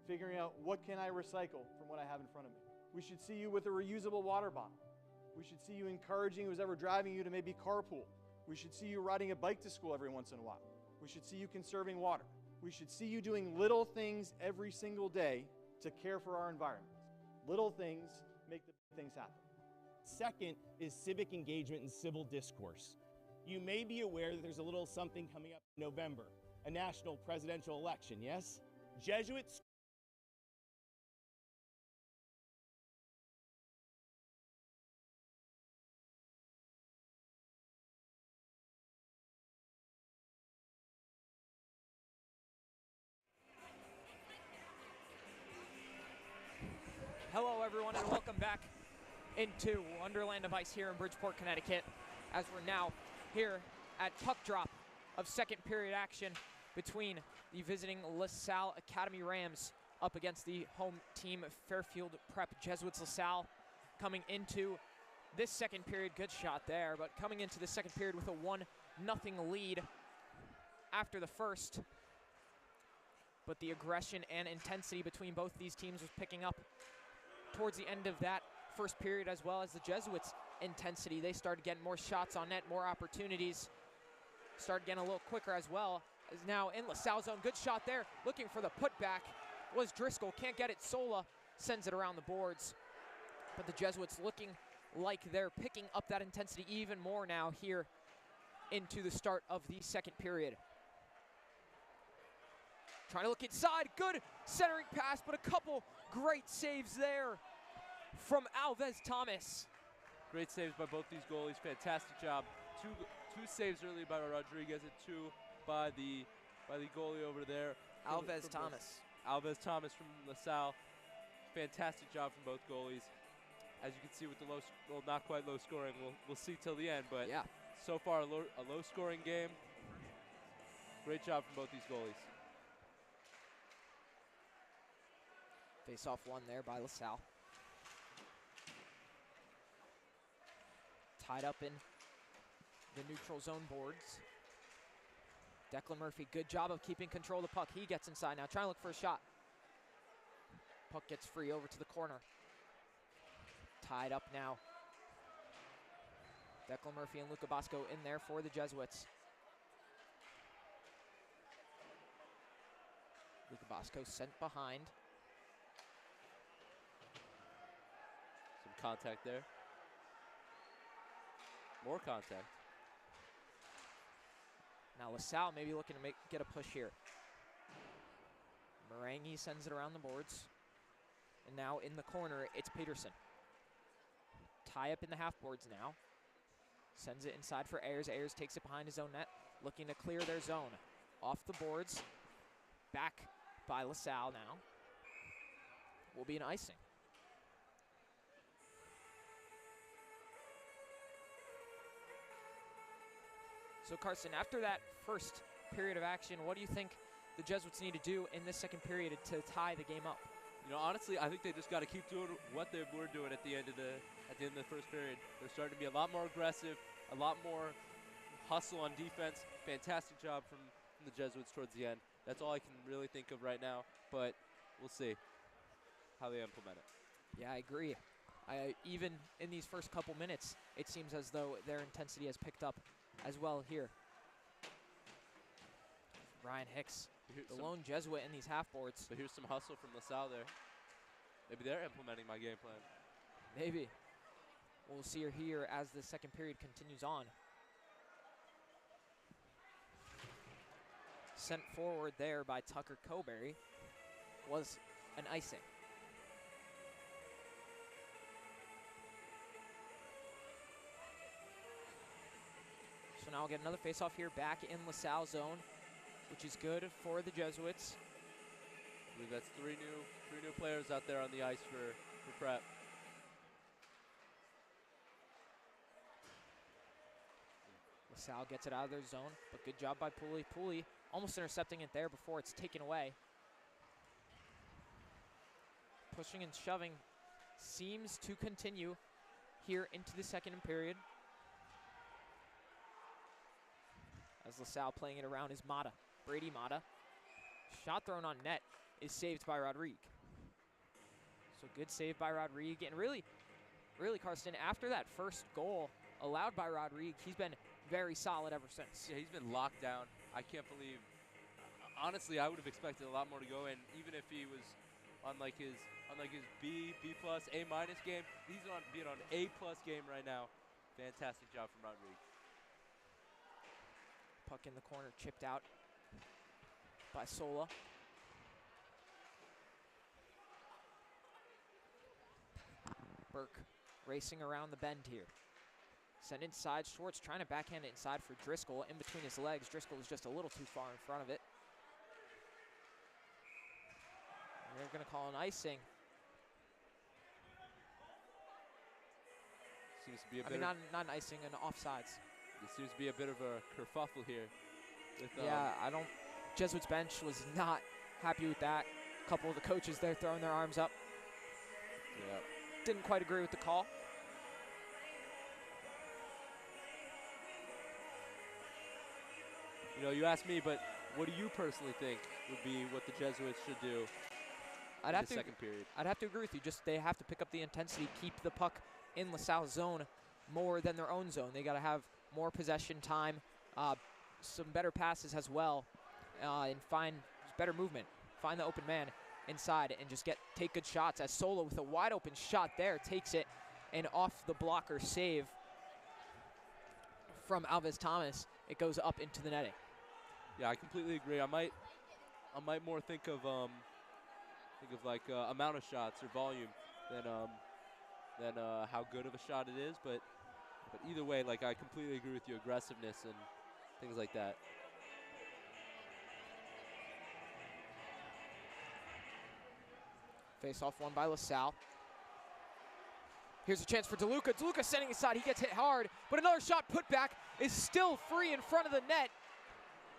figuring out what can I recycle from what I have in front of me. We should see you with a reusable water bottle. We should see you encouraging who's ever driving you to maybe carpool. We should see you riding a bike to school every once in a while. We should see you conserving water. We should see you doing little things every single day to care for our environment. Little things make the big things happen. Second is civic engagement and civil discourse. You may be aware that there's a little something coming up in November, a national presidential election, yes? Jesuits. Hello, everyone, and welcome back into Wonderland of Ice here in Bridgeport, Connecticut, as we're now here at puck drop of second period action between the visiting LaSalle Academy Rams up against the home team Fairfield Prep Jesuits. LaSalle coming into this second period, good shot there, but coming into the second period with a 1-0 lead after the first. But the aggression and intensity between both these teams was picking up towards the end of that first period, as well as the Jesuits' intensity. They started getting more shots on net, more opportunities, started getting a little quicker as well. Is now in LaSalle's zone, good shot there, looking for the putback was Driscoll, can't get it, Sola sends it around the boards. But the Jesuits looking like they're picking up that intensity even more now here into the start of the second period. Trying to look inside, good centering pass, but a couple great saves there from Alves Thomas. Great saves by both these goalies, fantastic job. Two saves early by Rodriguez and two by the goalie over there. Alves Thomas. Alves Thomas from LaSalle. Fantastic job from both goalies. As you can see with the well, not quite low scoring, we'll see till the end, but yeah, so far a low scoring game. Great job from both these goalies. Face-off one there by LaSalle. Tied up in the neutral zone boards. Declan Murphy, good job of keeping control of the puck. He gets inside now, trying to look for a shot. Puck gets free over to the corner. Tied up now. Declan Murphy and Luca Bosco in there for the Jesuits. Luca Bosco sent behind. Some contact there. More contact. Now LaSalle maybe looking to get a push here. Marangi sends it around the boards. And now in the corner, it's Peterson. Tie up in the half boards now. Sends it inside for Ayers. Ayers takes it behind his own net, looking to clear their zone. Off the boards. Back by LaSalle now. Will be an icing. 1-0 to So Carson, after that first period of action, what do you think the Jesuits need to do in this second period to tie the game up? You know, honestly, I think they just got to keep doing what they were doing at the end of the first period. They're starting to be a lot more aggressive, a lot more hustle on defense. Fantastic job from the Jesuits towards the end. That's all I can really think of right now, but we'll see how they implement it. Yeah, I agree. Even in these first couple minutes, it seems as though their intensity has picked up as well here. Ryan Hicks, the lone Jesuit in these half-boards. But here's some hustle from LaSalle there. Maybe they're implementing my game plan. Maybe. We'll see her here as the second period continues on. Sent forward there by Tucker Coberry was an icing. So now we'll get another face-off here back in LaSalle zone, which is good for the Jesuits. I believe that's three new players out there on the ice for Prep. LaSalle gets it out of their zone, but good job by Pooley. Pooley almost intercepting it there before it's taken away. Pushing and shoving seems to continue here into the second period. As LaSalle playing it around is Mata. Brady Mata. Shot thrown on net is saved by Rodrigue. So good save by Rodrigue. And really, Karsten, after that first goal allowed by Rodrigue, he's been very solid ever since. Yeah, he's been locked down. I can't believe. Honestly, I would have expected a lot more to go in, even if he was on like his B plus, A minus game. He's being on A plus game right now. Fantastic job from Rodrigue. Puck in the corner, chipped out by Sola. Burke racing around the bend here. Sent inside, Schwartz trying to backhand it inside for Driscoll in between his legs. Driscoll was just a little too far in front of it. They're going to call an icing. Seems to be a bit not an icing, an offsides. It seems to be a bit of a kerfuffle here. Jesuits bench was not happy with that. A couple of the coaches there throwing their arms up. Yeah. Didn't quite agree with the call. You know, you asked me, but what do you personally think would be what the Jesuits should do in the second period? I'd have to agree with you. Just they have to pick up the intensity, keep the puck in LaSalle's zone more than their own zone. They got to have more possession time, some better passes as well, and find better movement. Find the open man inside and just take good shots. As Sola with a wide open shot there takes it, and off the blocker save from Alves Thomas, it goes up into the netting. Yeah, I completely agree. I might more think of like amount of shots or volume than how good of a shot it is. But either way, like I completely agree with you. Aggressiveness and things like that. Face off won by LaSalle. Here's a chance for DeLuca. DeLuca sending inside. He gets hit hard, but another shot put back is still free in front of the net.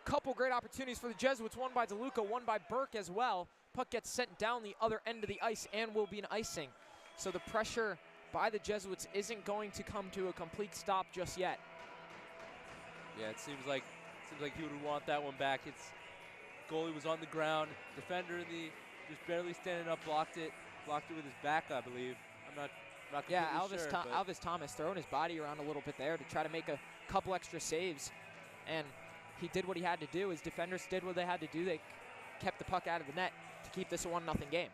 Couple great opportunities for the Jesuits. One by DeLuca, one by Burke as well. Puck gets sent down the other end of the ice and will be an icing. So the pressure by the Jesuits isn't going to come to a complete stop just yet. Yeah, it seems like he would want that one back. Goalie was on the ground. Defender just barely standing up, blocked it with his back, I believe. I'm not completely sure. Alves Thomas throwing his body around a little bit there to try to make a couple extra saves, and he did what he had to do. His defenders did what they had to do. They kept the puck out of the net to keep this a 1-0 game.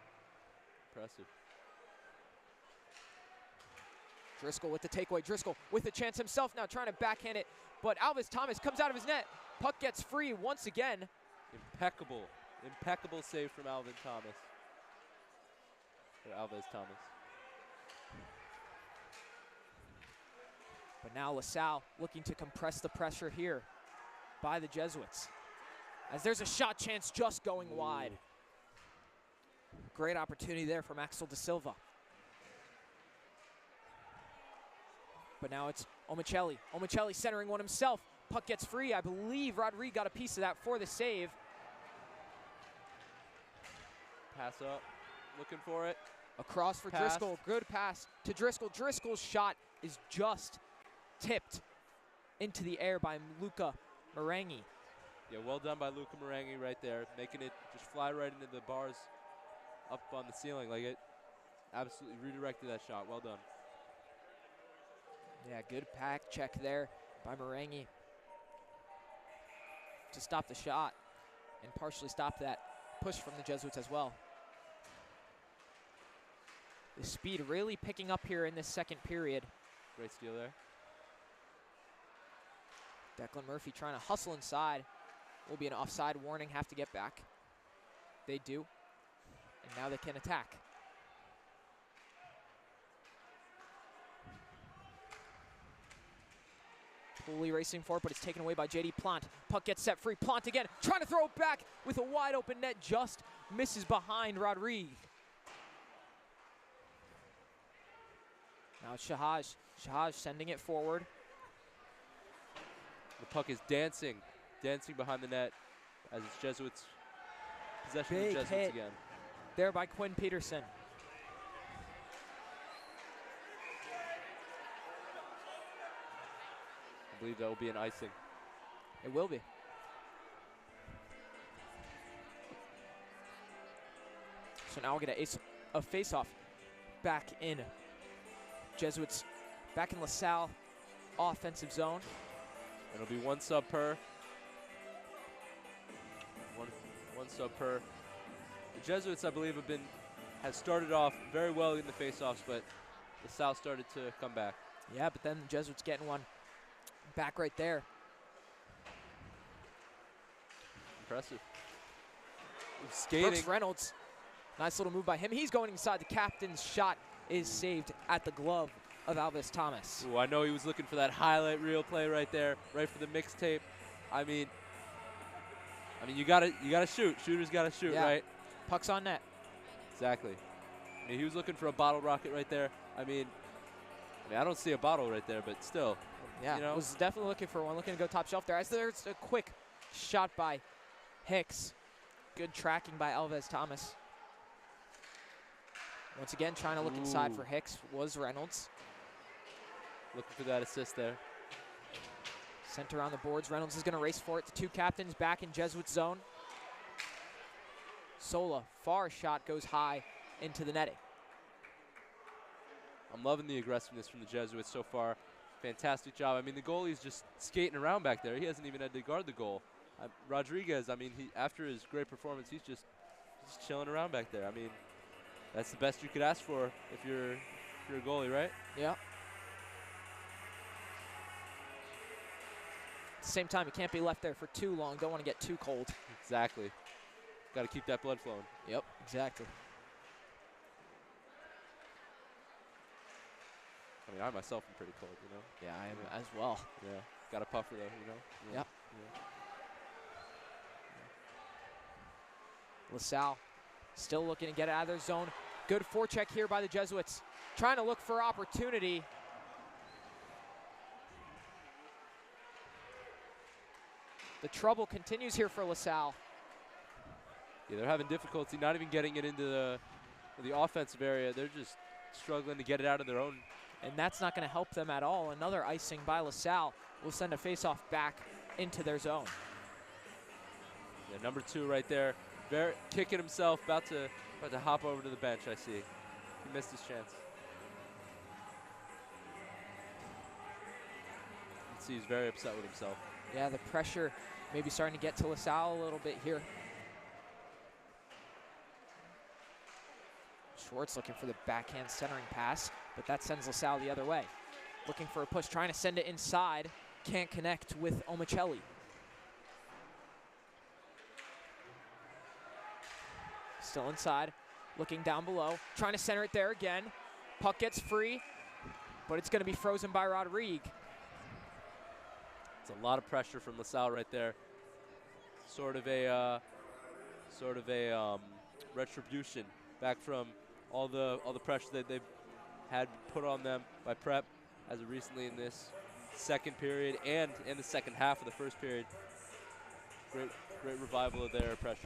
Impressive. Driscoll with the takeaway. Driscoll with the chance himself now, trying to backhand it, but Alves Thomas comes out of his net. Puck gets free once again. Impeccable save from Alves Thomas. But now LaSalle looking to compress the pressure here by the Jesuits. As there's a shot chance just going wide. Great opportunity there from Axel De Silva. But now it's Omicelli. Omicelli centering one himself. Puck gets free. I believe Rodriguez got a piece of that for the save. Pass up, looking for it. Across for Passed. Driscoll. Good pass to Driscoll. Driscoll's shot is just tipped into the air by Luca Marangi. Yeah, well done by Luca Marangi right there, making it just fly right into the bars up on the ceiling. Like, it absolutely redirected that shot. Well done. Yeah, good pack check there by Marangi to stop the shot and partially stop that push from the Jesuits as well. The speed really picking up here in this second period. Great steal there. Declan Murphy trying to hustle inside. Will be an offside warning, have to get back. They do. And now they can attack. Pooley racing for it, but it's taken away by JD Plant. Puck gets set free. Plant again, trying to throw it back with a wide open net, just misses behind Rodriguez. Now it's Shahaj. Shahaj sending it forward. The puck is dancing behind the net as it's Jesuits. Possession of the Big Jesuits hit again. there by Quinn Peterson. I believe that will be an icing. It will be. So now we'll get a face-off back in Jesuits, back in LaSalle offensive zone. It'll be one sub per. One sub per. The Jesuits, I believe, have started off very well in the face-offs, but LaSalle started to come back. Yeah, but then the Jesuits getting one back right there. Impressive. Skating. Brooks Reynolds, nice little move by him. He's going inside. The captain's shot is saved at the glove of Alvis Thomas. Ooh, I know he was looking for that highlight reel play right there, right for the mixtape. I mean, you gotta shoot. Shooters gotta shoot, yeah. right? Puck's on net. Exactly. I mean, he was looking for a bottle rocket right there. I mean, I don't see a bottle right there, but still. Yeah, you know? was definitely looking for one, looking to go top shelf there. As there's a quick shot by Hicks. Good tracking by Alves Thomas. Once again, trying to look inside for Hicks was Reynolds. Looking for that assist there. Center on the boards. Reynolds is going to race for it. The two captains back in Jesuit zone. Sola, far shot goes high into the netting. I'm loving the aggressiveness from the Jesuits so far. Fantastic job. I mean, the goalie's just skating around back there. He hasn't even had to guard the goal. Rodriguez, I mean, after his great performance, he's just chilling around back there. I mean, that's the best you could ask for if you're a goalie, right? Yeah. At the same time, you can't be left there for too long. Don't want to get too cold. Exactly. Got to keep that blood flowing. Yep, exactly. I mean, I myself am pretty cold, you know? Yeah, I am as well. Yeah. Got a puffer, though, you know? Yep. Yeah. LaSalle still looking to get it out of their zone. Good forecheck here by the Jesuits. Trying to look for opportunity. The trouble continues here for LaSalle. Yeah, they're having difficulty not even getting it into the offensive area. They're just struggling to get it out of their own. And that's not going to help them at all. Another icing by LaSalle will send a faceoff back into their zone. Yeah, number 2 right there. Kicking himself, about to hop over to the bench, I see. He missed his chance. You can see he's very upset with himself. Yeah, the pressure maybe starting to get to LaSalle a little bit here. Schwartz looking for the backhand centering pass, but that sends LaSalle the other way. Looking for a push, trying to send it inside. Can't connect with Omicelli. Still inside, looking down below, trying to center it there again. Puck gets free, but it's going to be frozen by Rodriguez. It's a lot of pressure from LaSalle right there. Sort of a retribution back from all the pressure that they've had put on them by Prep as of recently in this second period and in the second half of the first period. Great revival of their pressure.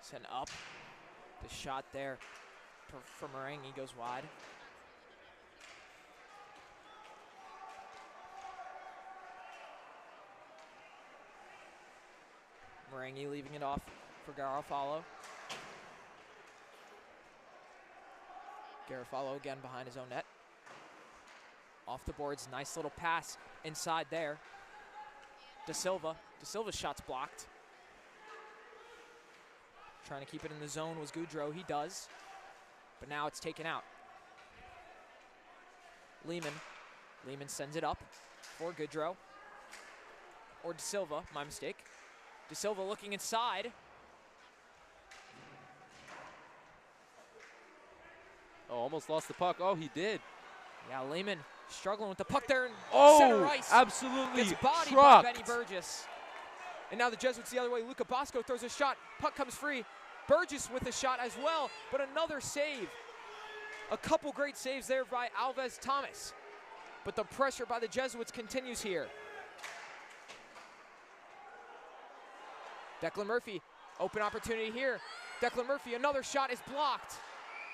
Sent up. The shot there for Marangi goes wide. Marangi leaving it off for Garofalo. Garofalo again behind his own net. Off the boards, nice little pass inside there. De Silva. De Silva's shot's blocked. Trying to keep it in the zone was Goudreau. He does. But now it's taken out. Lehman. Lehman sends it up for Goudreau. Or De Silva, my mistake. De Silva looking inside. Oh, almost lost the puck. Oh, he did. Yeah, Lehman struggling with the puck there in center Oh, ice. absolutely Gets bodied trucked. by Benny Burgess. And now the Jesuits the other way. Luca Bosco throws a shot. Puck comes free. Burgess with a shot as well, but another save. A couple great saves there by Alves Thomas. But the pressure by the Jesuits continues here. Declan Murphy, open opportunity here. Declan Murphy, another shot is blocked.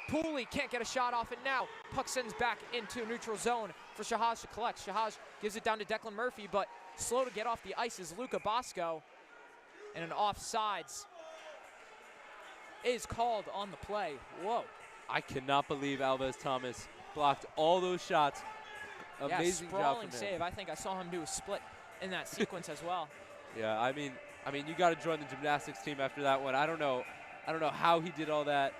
Pooley can't get a shot off it now. Puck sends back into neutral zone for Shahaj to collect. Shahaj gives it down to Declan Murphy, but slow to get off the ice is Luca Bosco. And an offsides is called on the play. Whoa. I cannot believe Alves Thomas blocked all those shots. Amazing job sprawling from him. save. I think I saw him do a split in that sequence as well. Yeah, I mean, you got to join the gymnastics team after that one. I don't know how he did all that.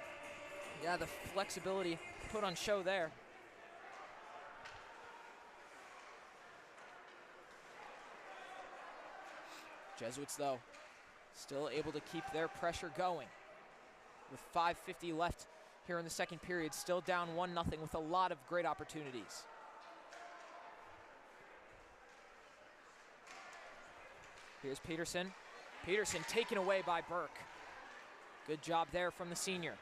Yeah, the flexibility put on show there. Jesuits, though, still able to keep their pressure going. With 5:50 left here in the second period, still down 1-0 with a lot of great opportunities. Here's Peterson. Peterson taken away by Burke. Good job there from the senior.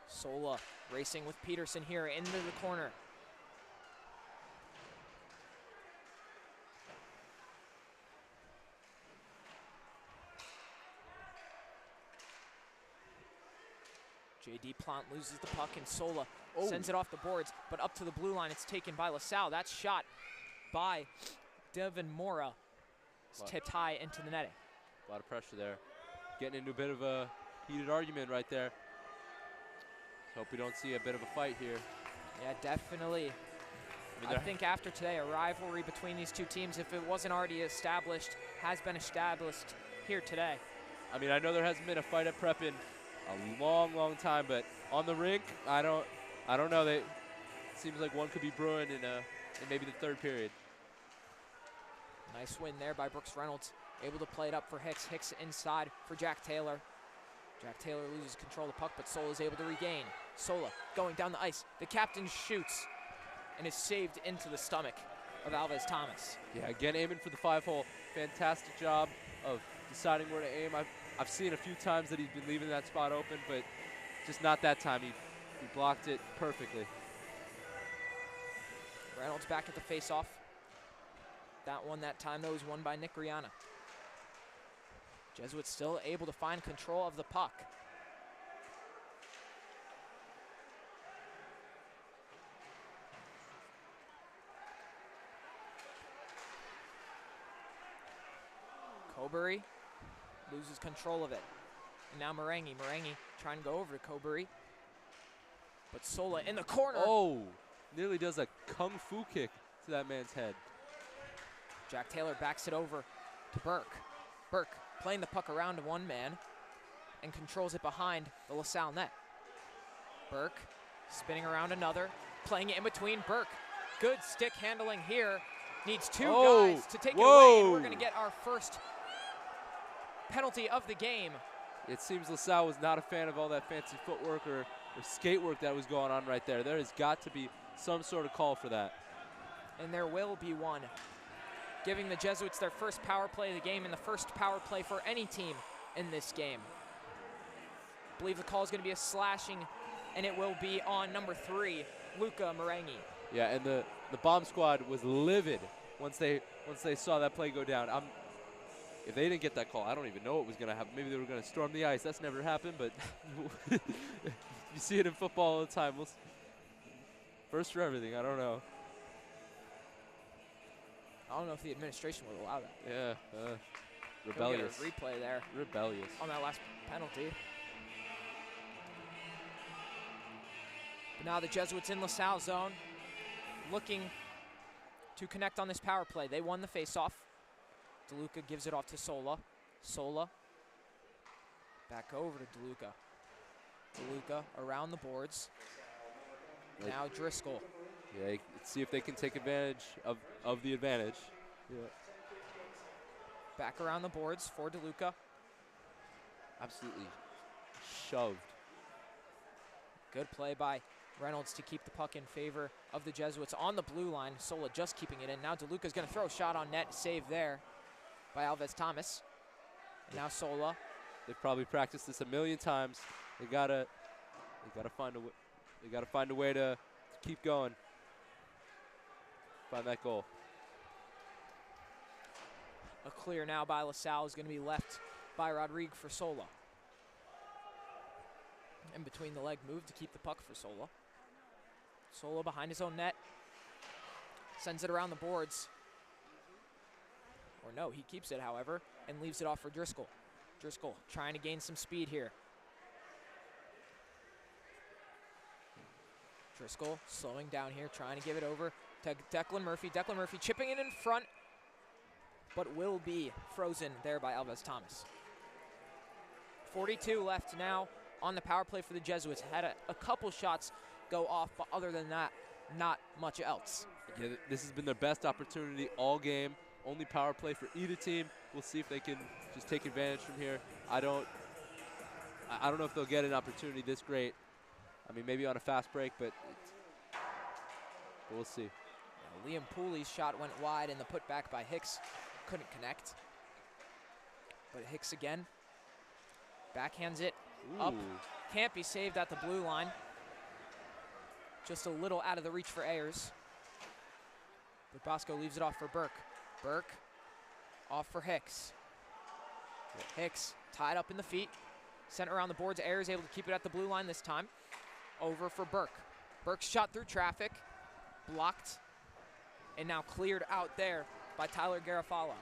Sola racing with Peterson here into the corner. J.D. Plant loses the puck, and Sola sends it off the boards, but up to the blue line, it's taken by LaSalle. That's shot by Devin Mora. It's tipped high into the netting. A lot of pressure there. Getting into a bit of a heated argument right there. Hope we don't see a bit of a fight here. Yeah, definitely. I think after today, a rivalry between these two teams, if it wasn't already established, has been established here today. I mean, I know there hasn't been a fight at Prep in a long, long time, but on the rink, I don't know. It seems like one could be brewing in maybe the third period. Nice win there by Brooks Reynolds. Able to play it up for Hicks. Hicks inside for Jack Taylor. Jack Taylor loses control of the puck, but Sola is able to regain. Sola going down the ice. The captain shoots and is saved into the stomach of Alves Thomas. Yeah, again, aiming for the 5-hole. Fantastic job of deciding where to aim. I've seen a few times that he's been leaving that spot open, but just not that time. He blocked it perfectly. Reynolds back at the face-off. That time, though, was won by Nick Rihanna. Jesuits still able to find control of the puck. Cobury loses control of it. And now Marangi. Marangi trying to go over to Cobury. But Sola in the corner. Oh, nearly does a kung fu kick to that man's head. Jack Taylor backs it over to Burke. Burke playing the puck around to one man and controls it behind the LaSalle net. Burke spinning around another, playing it in between. Burke, good stick handling here. Needs two guys to take it away, and we're going to get our first penalty of the game. It seems LaSalle was not a fan of all that fancy footwork or or skate work that was going on right there. There has got to be some sort of call for that. And there will be one, giving the Jesuits their first power play of the game and the first power play for any team in this game. I believe the call is going to be a slashing, and it will be on number 3, Luca Marangi. Yeah, and the bomb squad was livid once they saw that play go down. If they didn't get that call, I don't even know what was going to happen. Maybe they were going to storm the ice. That's never happened, but you see it in football all the time. First for everything. I don't know. I don't know if the administration would allow that. Yeah, rebellious. Go get a replay there. Rebellious. On that last penalty. But now the Jesuits in LaSalle zone, looking to connect on this power play. They won the faceoff. DeLuca gives it off to Sola. Sola back over to DeLuca. DeLuca around the boards. Now Driscoll. Yeah, let's see if they can take advantage of the advantage. Yeah. Back around the boards for DeLuca. Absolutely shoved. Good play by Reynolds to keep the puck in favor of the Jesuits on the blue line. Sola just keeping it in. Now DeLuca's going to throw a shot on net. Save there by Alves Thomas. And now Sola. They've probably practiced this a million times. They gotta find a way. They gotta find a way to keep going. Find that goal. A clear now by LaSalle is going to be left by Rodrigue for Sola. In between the leg move to keep the puck for Sola. Sola behind his own net. Sends it around the boards. Or no, he keeps it, however, and leaves it off for Driscoll. Driscoll trying to gain some speed here. Driscoll slowing down here, trying to give it over to Declan Murphy. Declan Murphy chipping it in front, but will be frozen there by Alves Thomas. 42 left now on the power play for the Jesuits. Had a couple shots go off, but other than that, not much else. Yeah, this has been their best opportunity all game. Only power play for either team. We'll see if they can just take advantage from here. I don't know if they'll get an opportunity this great. I mean, maybe on a fast break, but we'll see. Yeah, Liam Pooley's shot went wide, and the putback by Hicks couldn't connect. But Hicks again backhands it up. Can't be saved at the blue line. Just a little out of the reach for Ayers. But Bosco leaves it off for Burke. Burke off for Hicks. Hicks tied up in the feet. Sent around the boards. Ayers able to keep it at the blue line this time. Over for Burke. Burke's shot through traffic. Blocked. And now cleared out there by Tyler Garofalo.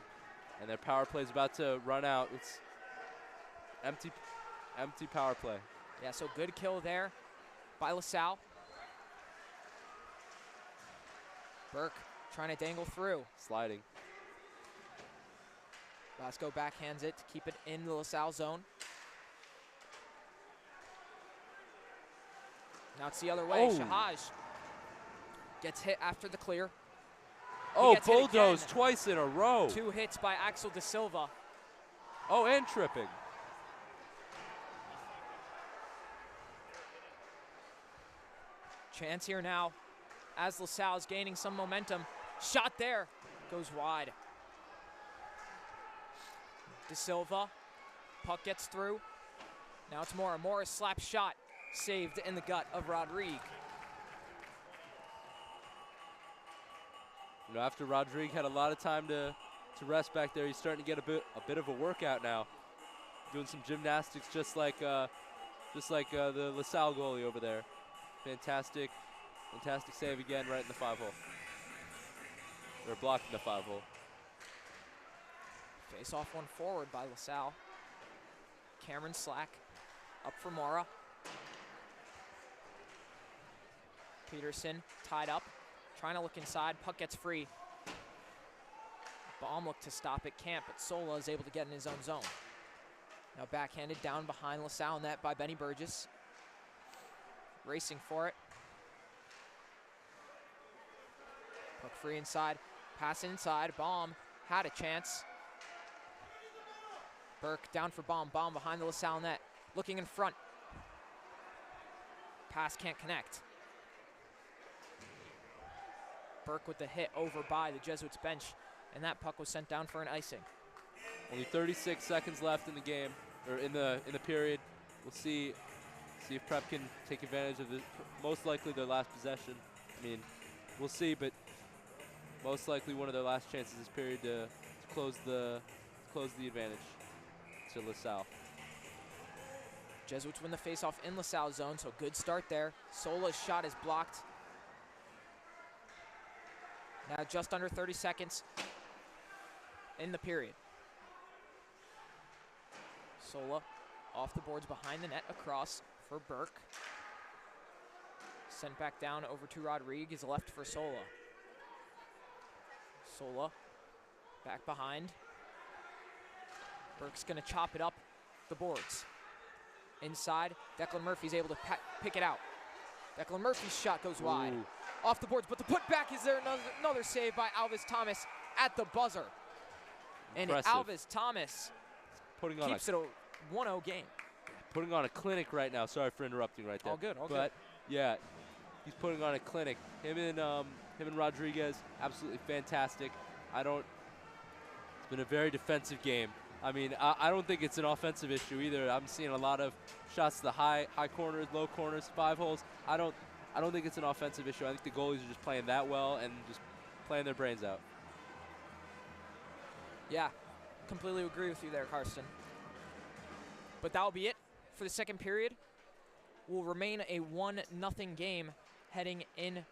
And their power play is about to run out. It's empty power play. Yeah, so good kill there by LaSalle. Burke trying to dangle through. Sliding. Bosco backhands it to keep it in the LaSalle zone. Now it's the other way. Oh. Shahaj gets hit after the clear. Oh, bulldoze twice in a row. 2 hits by Axel De Silva. Oh, and tripping. Chance here now as LaSalle is gaining some momentum. Shot there. Goes wide. De Silva. Puck gets through. Now it's Mora. Mora's slap shot saved in the gut of Rodrigue. You know, after Rodrigue had a lot of time to rest back there, he's starting to get a bit of a workout now. Doing some gymnastics just like the LaSalle goalie over there. Fantastic save again right in the 5-hole. They're blocking the 5-hole. Face off one forward by LaSalle. Cameron Slack up for Mora. Peterson tied up, trying to look inside. Puck gets free. Baum looked to stop it, can't, but Sola is able to get in his own zone. Now backhanded down behind LaSalle net by Benny Burgess. Racing for it. Puck free inside, pass inside. Baum had a chance. Burke down for Baum. Baum behind the LaSalle net, looking in front. Pass can't connect. Burke with the hit over by the Jesuits bench, and that puck was sent down for an icing. Only 36 seconds left in the game, or in the period. We'll see if Prep can take advantage of this. Most likely their last possession. I mean, we'll see, but most likely one of their last chances this period to close the advantage to LaSalle. Jesuits win the faceoff in LaSalle zone, so good start there. Sola's shot is blocked. Now just under 30 seconds in the period. Sola off the boards behind the net, across for Burke. Sent back down over to Rodriguez, left for Sola. Sola back behind. Burke's gonna chop it up the boards. Inside, Declan Murphy's able to pick it out. Declan Murphy's shot goes wide. Off the boards, but the putback is there. Another save by Alvis Thomas at the buzzer. Impressive. And Alvis Thomas keeps it a 1-0 game. Putting on a clinic right now. Sorry for interrupting right there. All good, all good. But yeah, he's putting on a clinic. Him and Rodriguez, absolutely fantastic. It's been a very defensive game. I mean, I don't think it's an offensive issue either. I'm seeing a lot of shots to the high corners, low corners, 5 holes. I don't think it's an offensive issue. I think the goalies are just playing that well and just playing their brains out. Yeah, completely agree with you there, Karsten. But that'll be it for the second period. Will remain a 1-0 game heading in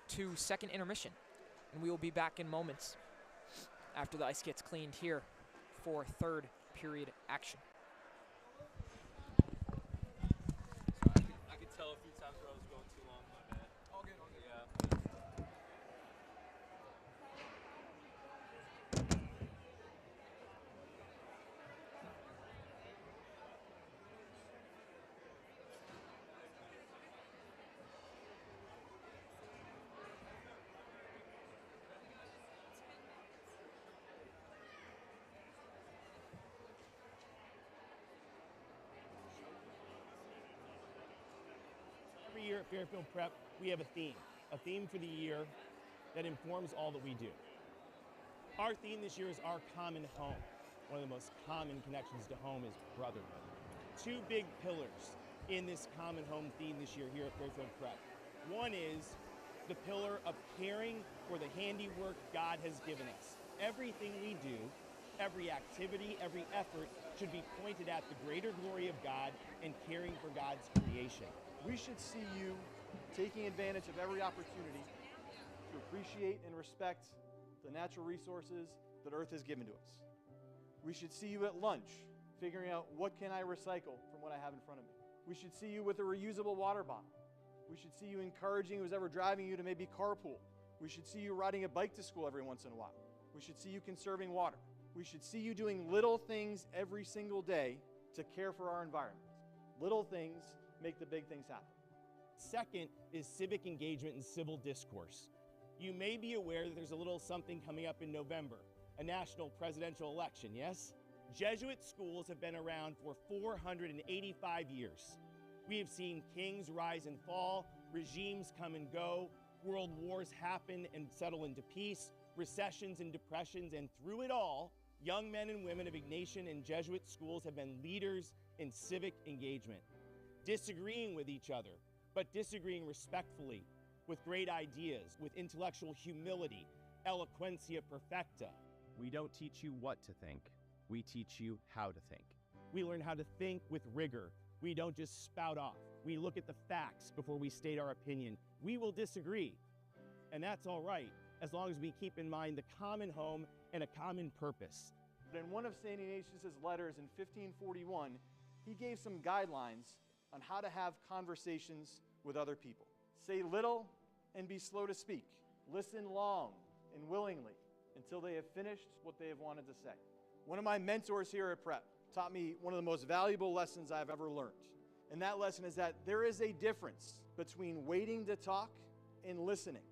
to second intermission. And we will be back in moments after the ice gets cleaned here for third period action. I could tell a few times where I was going too long, my bad. All good, all good. Yeah. Every year at Fairfield Prep, we have a theme for the year that informs all that we do. Our theme this year is our common home. One of the most common connections to home is brotherhood. 2 big pillars in this common home theme this year here at Fairfield Prep. One is the pillar of caring for the handiwork God has given us. Everything we do, every activity, every effort should be pointed at the greater glory of God and caring for God's creation. We should see you taking advantage of every opportunity to appreciate and respect the natural resources that Earth has given to us. We should see you at lunch figuring out what can I recycle from what I have in front of me. We should see you with a reusable water bottle. We should see you encouraging who's ever driving you to maybe carpool. We should see you riding a bike to school every once in a while. We should see you conserving water. We should see you doing little things every single day to care for our environment. Little things make the big things happen. Second is civic engagement and civil discourse. You may be aware that there's a little something coming up in November, a national presidential election, yes? Jesuit schools have been around for 485 years. We have seen kings rise and fall, regimes come and go, world wars happen and settle into peace, recessions and depressions, and through it all, young men and women of Ignatian and Jesuit schools have been leaders in civic engagement, disagreeing with each other, but disagreeing respectfully, with great ideas, with intellectual humility, eloquentia perfecta. We don't teach you what to think. We teach you how to think. We learn how to think with rigor. We don't just spout off. We look at the facts before we state our opinion. We will disagree, and that's all right, as long as we keep in mind the common home and a common purpose. In one of St. Ignatius's letters in 1541, he gave some guidelines on how to have conversations with other people. Say little and be slow to speak. Listen long and willingly until they have finished what they have wanted to say. One of my mentors here at Prep taught me one of the most valuable lessons I've ever learned. And that lesson is that there is a difference between waiting to talk and listening.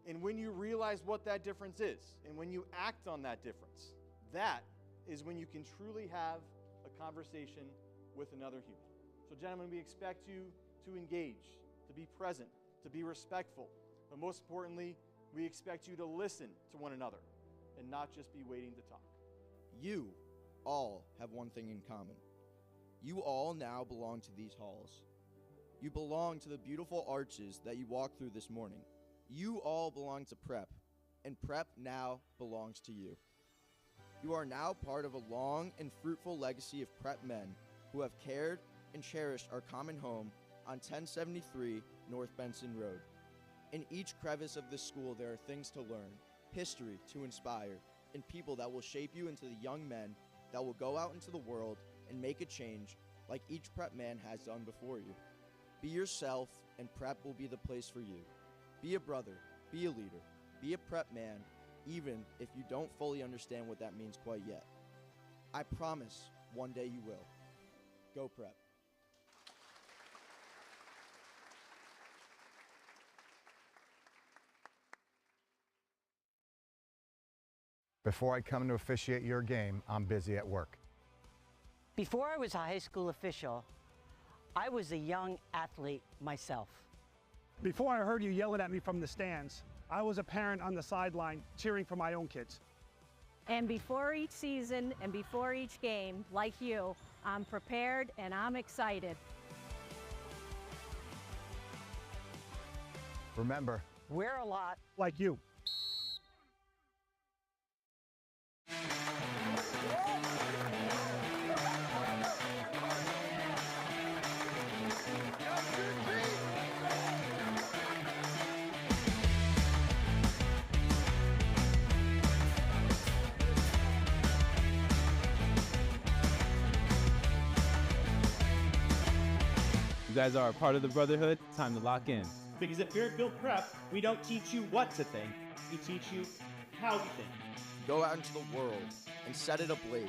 And when you realize what that difference is, and when you act on that difference, that is when you can truly have a conversation with another human. So gentlemen, we expect you to engage, to be present, to be respectful, but most importantly, we expect you to listen to one another and not just be waiting to talk. You all have one thing in common. You all now belong to these halls. You belong to the beautiful arches that you walked through this morning. You all belong to Prep, and Prep now belongs to you. You are now part of a long and fruitful legacy of Prep men who have cared and cherished our common home on 1073 North Benson Road. In each crevice of this school, there are things to learn, history to inspire, and people that will shape you into the young men that will go out into the world and make a change like each Prep man has done before you. Be yourself, and Prep will be the place for you. Be a brother, be a leader, be a Prep man, even if you don't fully understand what that means quite yet. I promise one day you will. Go Prep. Before I come to officiate your game, I'm busy at work. Before I was a high school official, I was a young athlete myself. Before I heard you yelling at me from the stands, I was a parent on the sideline cheering for my own kids. And before each season and before each game, like you, I'm prepared and I'm excited. Remember, we're a lot like you. You guys are a part of the brotherhood. Time to lock in. Because at Fairfield Prep, we don't teach you what to think, we teach you how to think. Go out into the world and set it ablaze.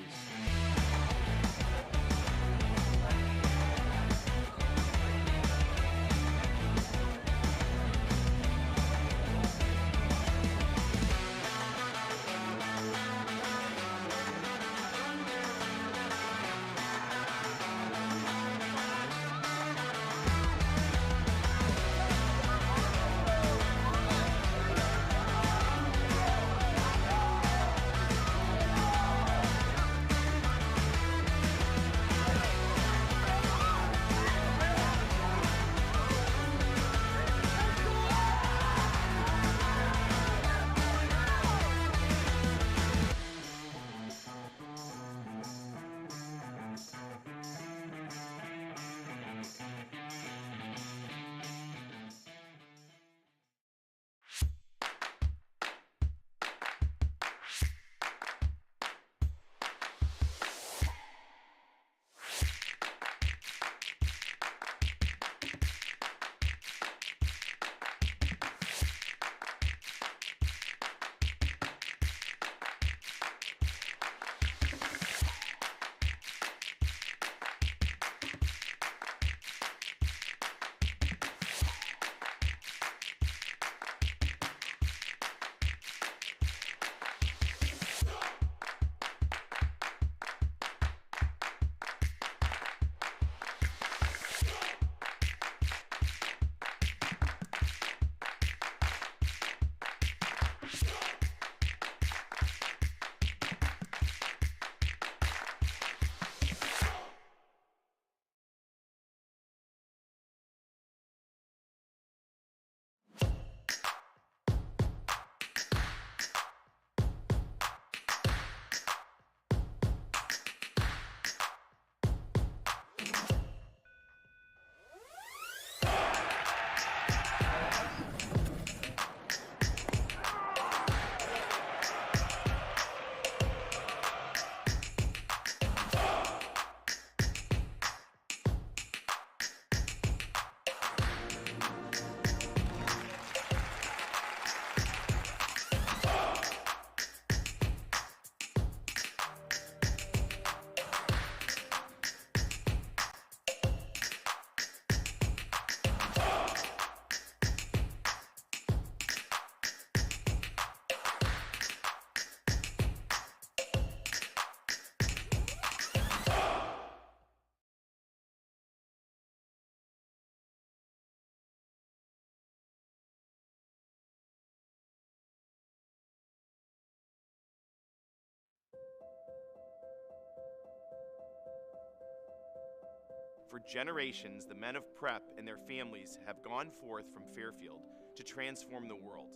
For generations, the men of Prep and their families have gone forth from Fairfield to transform the world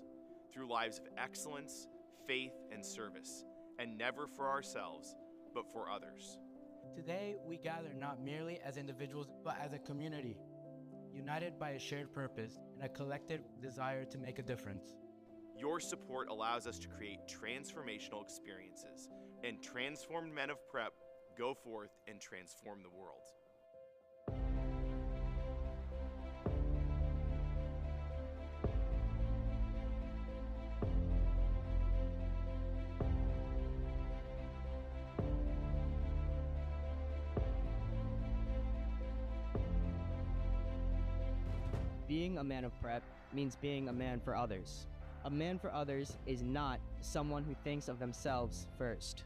through lives of excellence, faith, and service, and never for ourselves, but for others. Today, we gather not merely as individuals, but as a community, united by a shared purpose and a collective desire to make a difference. Your support allows us to create transformational experiences, and transformed men of Prep go forth and transform the world. Being a man of Prep means being a man for others. A man for others is not someone who thinks of themselves first.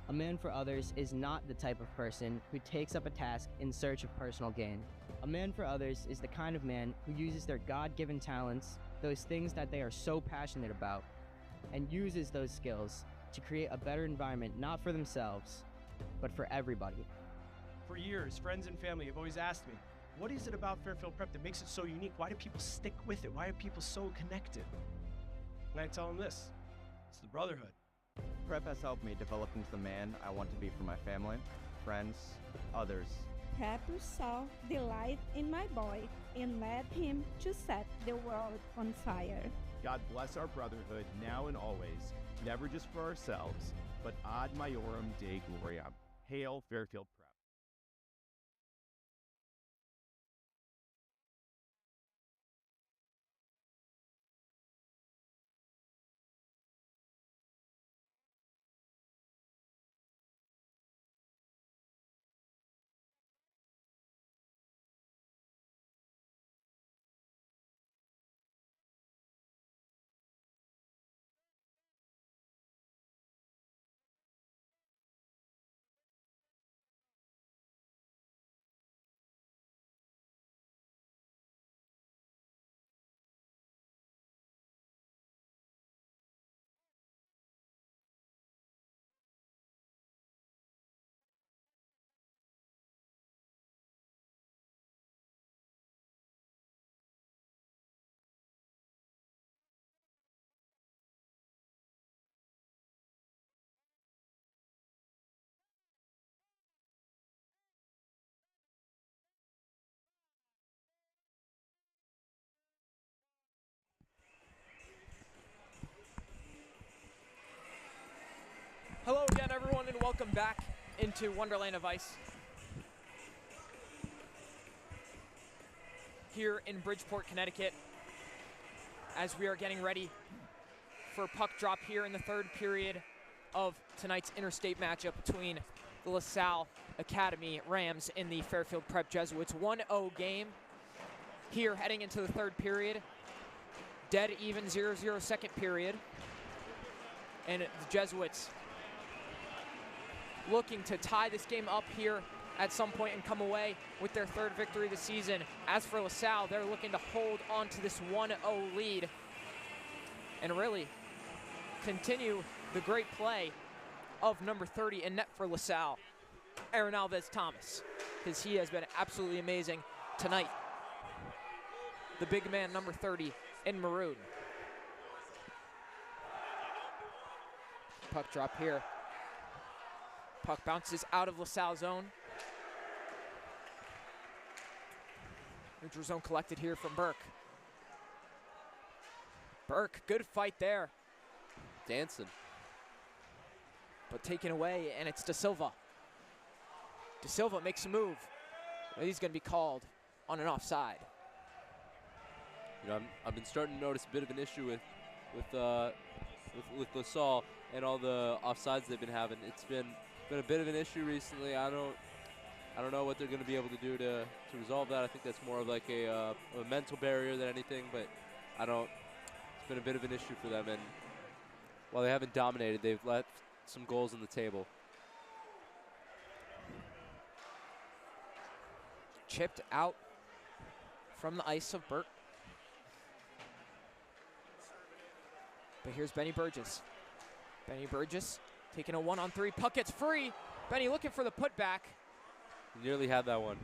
A man for others is not the type of person who takes up a task in search of personal gain. A man for others is the kind of man who uses their God-given talents, those things that they are so passionate about, and uses those skills to create a better environment not for themselves, but for everybody. For years, friends and family have always asked me, what is it about Fairfield Prep that makes it so unique? Why do people stick with it? Why are people so connected? And I tell them this, it's the brotherhood. Prep has helped me develop into the man I want to be for my family, friends, others. Prep saw the light in my boy and led him to set the world on fire. God bless our brotherhood now and always, never just for ourselves, but ad majorem Dei gloriam. Hail Fairfield Prep. Hello again, everyone, and welcome back into Wonderland of Ice. Here in Bridgeport, Connecticut, as we are getting ready for puck drop here in the third period of tonight's interstate matchup between the LaSalle Academy Rams and the Fairfield Prep Jesuits. 1-0 game here heading into the third period. Dead even 0-0 second period. And the Jesuits looking to tie this game up here at some point and come away with their third victory of the season. As for LaSalle, they're looking to hold on to this 1-0 lead and really continue the great play of number 30 in net for LaSalle, Aaron Alves Thomas, because he has been absolutely amazing tonight. The big man, number 30 in maroon. Puck drop here. Puck bounces out of LaSalle's zone. Neutral zone collected here from Burke. Burke, good fight there. Dancing. But taken away, and it's Da Silva. Da Silva makes a move. He's going to be called on an offside. You know, I've been starting to notice a bit of an issue with LaSalle and all the offsides they've been having. It's been a bit of an issue recently. I don't know what they're going to be able to do to resolve that. I think that's more of like a mental barrier than anything, but it's been a bit of an issue for them. And while they haven't dominated, they've left some goals on the table. Chipped out from the ice of Burke. But here's Benny Burgess. Benny Burgess taking a 1-on-3. Puck gets free. Benny looking for the putback. He nearly had that one.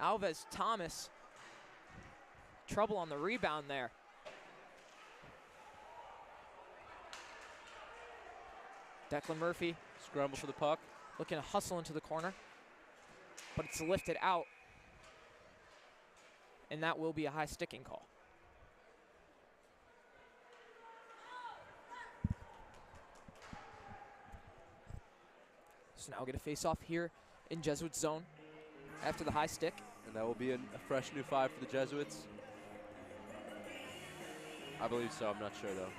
Alves Thomas, trouble on the rebound there. Declan Murphy. Scramble for the puck. Looking to hustle into the corner, but it's lifted out. And that will be a high sticking call. So now we'll get a face off here in Jesuit zone after the high stick. And that will be a fresh new 5 for the Jesuits. I believe so, I'm not sure though.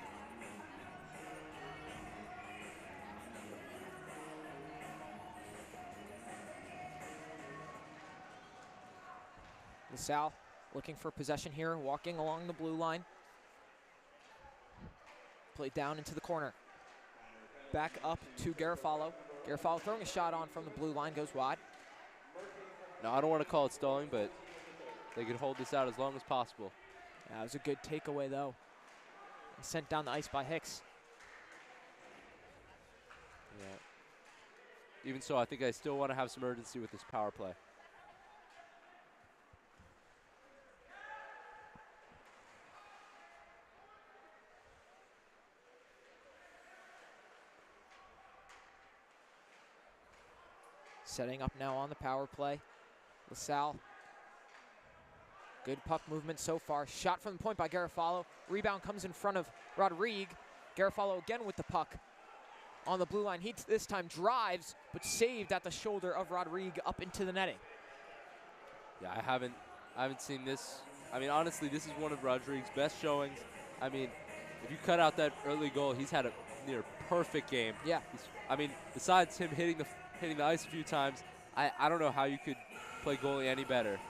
Salle looking for possession here, walking along the blue line. Played down into the corner. Back up to Garofalo. Garofalo throwing a shot on from the blue line, goes wide. Now, I don't want to call it stalling, but they could hold this out as long as possible. That was a good takeaway, though. And sent down the ice by Hicks. Yeah. Even so, I think I still want to have some urgency with this power play. Setting up now on the power play. LaSalle. Good puck movement so far. Shot from the point by Garofalo. Rebound comes in front of Rodrigue. Garofalo again with the puck on the blue line. He this time drives, but saved at the shoulder of Rodrigue up into the netting. Yeah, I haven't seen this. I mean, honestly, this is one of Rodrigue's best showings. I mean, if you cut out that early goal, he's had a near perfect game. Yeah. I mean, besides him hitting the ice a few times, I don't know how you could play goalie any better.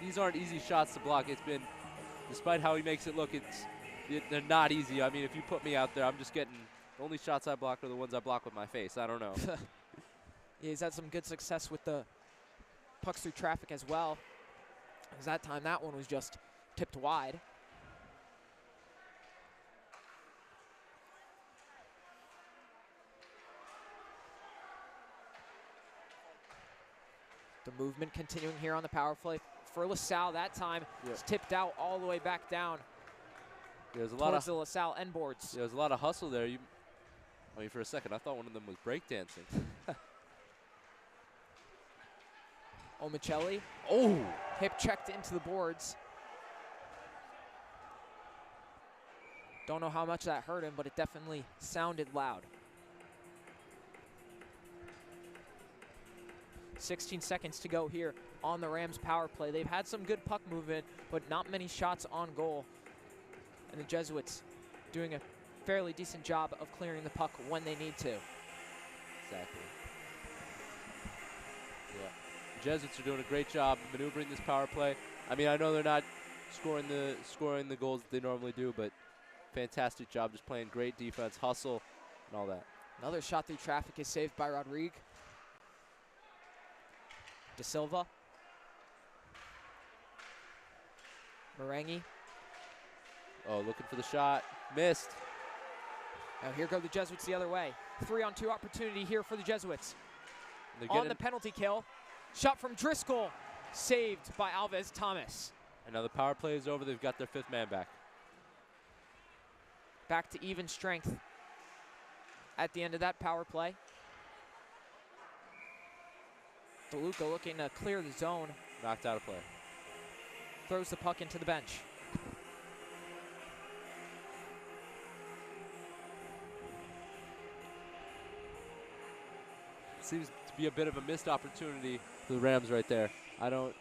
These aren't easy shots to block. It's been, despite how he makes it look, they're not easy. I mean, if you put me out there, I'm just getting, the only shots I block are the ones I block with my face. I don't know. Yeah, he's had some good success with the pucks through traffic as well. Because that time, that one was just tipped wide. The movement continuing here on the power play for LaSalle. That time it's tipped out all the way back down. There's a lot of the LaSalle end boards. There's a lot of hustle there. I mean, for a second, I thought one of them was breakdancing. Omicelli. Oh! Hip checked into the boards. Don't know how much that hurt him, but it definitely sounded loud. 16 seconds to go here on the Rams power play. They've had some good puck movement, but not many shots on goal. And the Jesuits doing a fairly decent job of clearing the puck when they need to. Exactly. Yeah. The Jesuits are doing a great job maneuvering this power play. I mean, I know they're not scoring the goals that they normally do, but fantastic job just playing great defense, hustle, and all that. Another shot through traffic is saved by Rodrigue. De Silva. Marangi. Oh, looking for the shot. Missed. Now here go the Jesuits the other way. 3-on-2 opportunity here for the Jesuits. On the penalty kill. Shot from Driscoll. Saved by Alves Thomas. And now the power play is over. They've got their 5th man back. Back to even strength at the end of that power play. DeLuca looking to clear the zone. Knocked out of play. Throws the puck into the bench. Seems to be a bit of a missed opportunity for the Rams right there. I mean,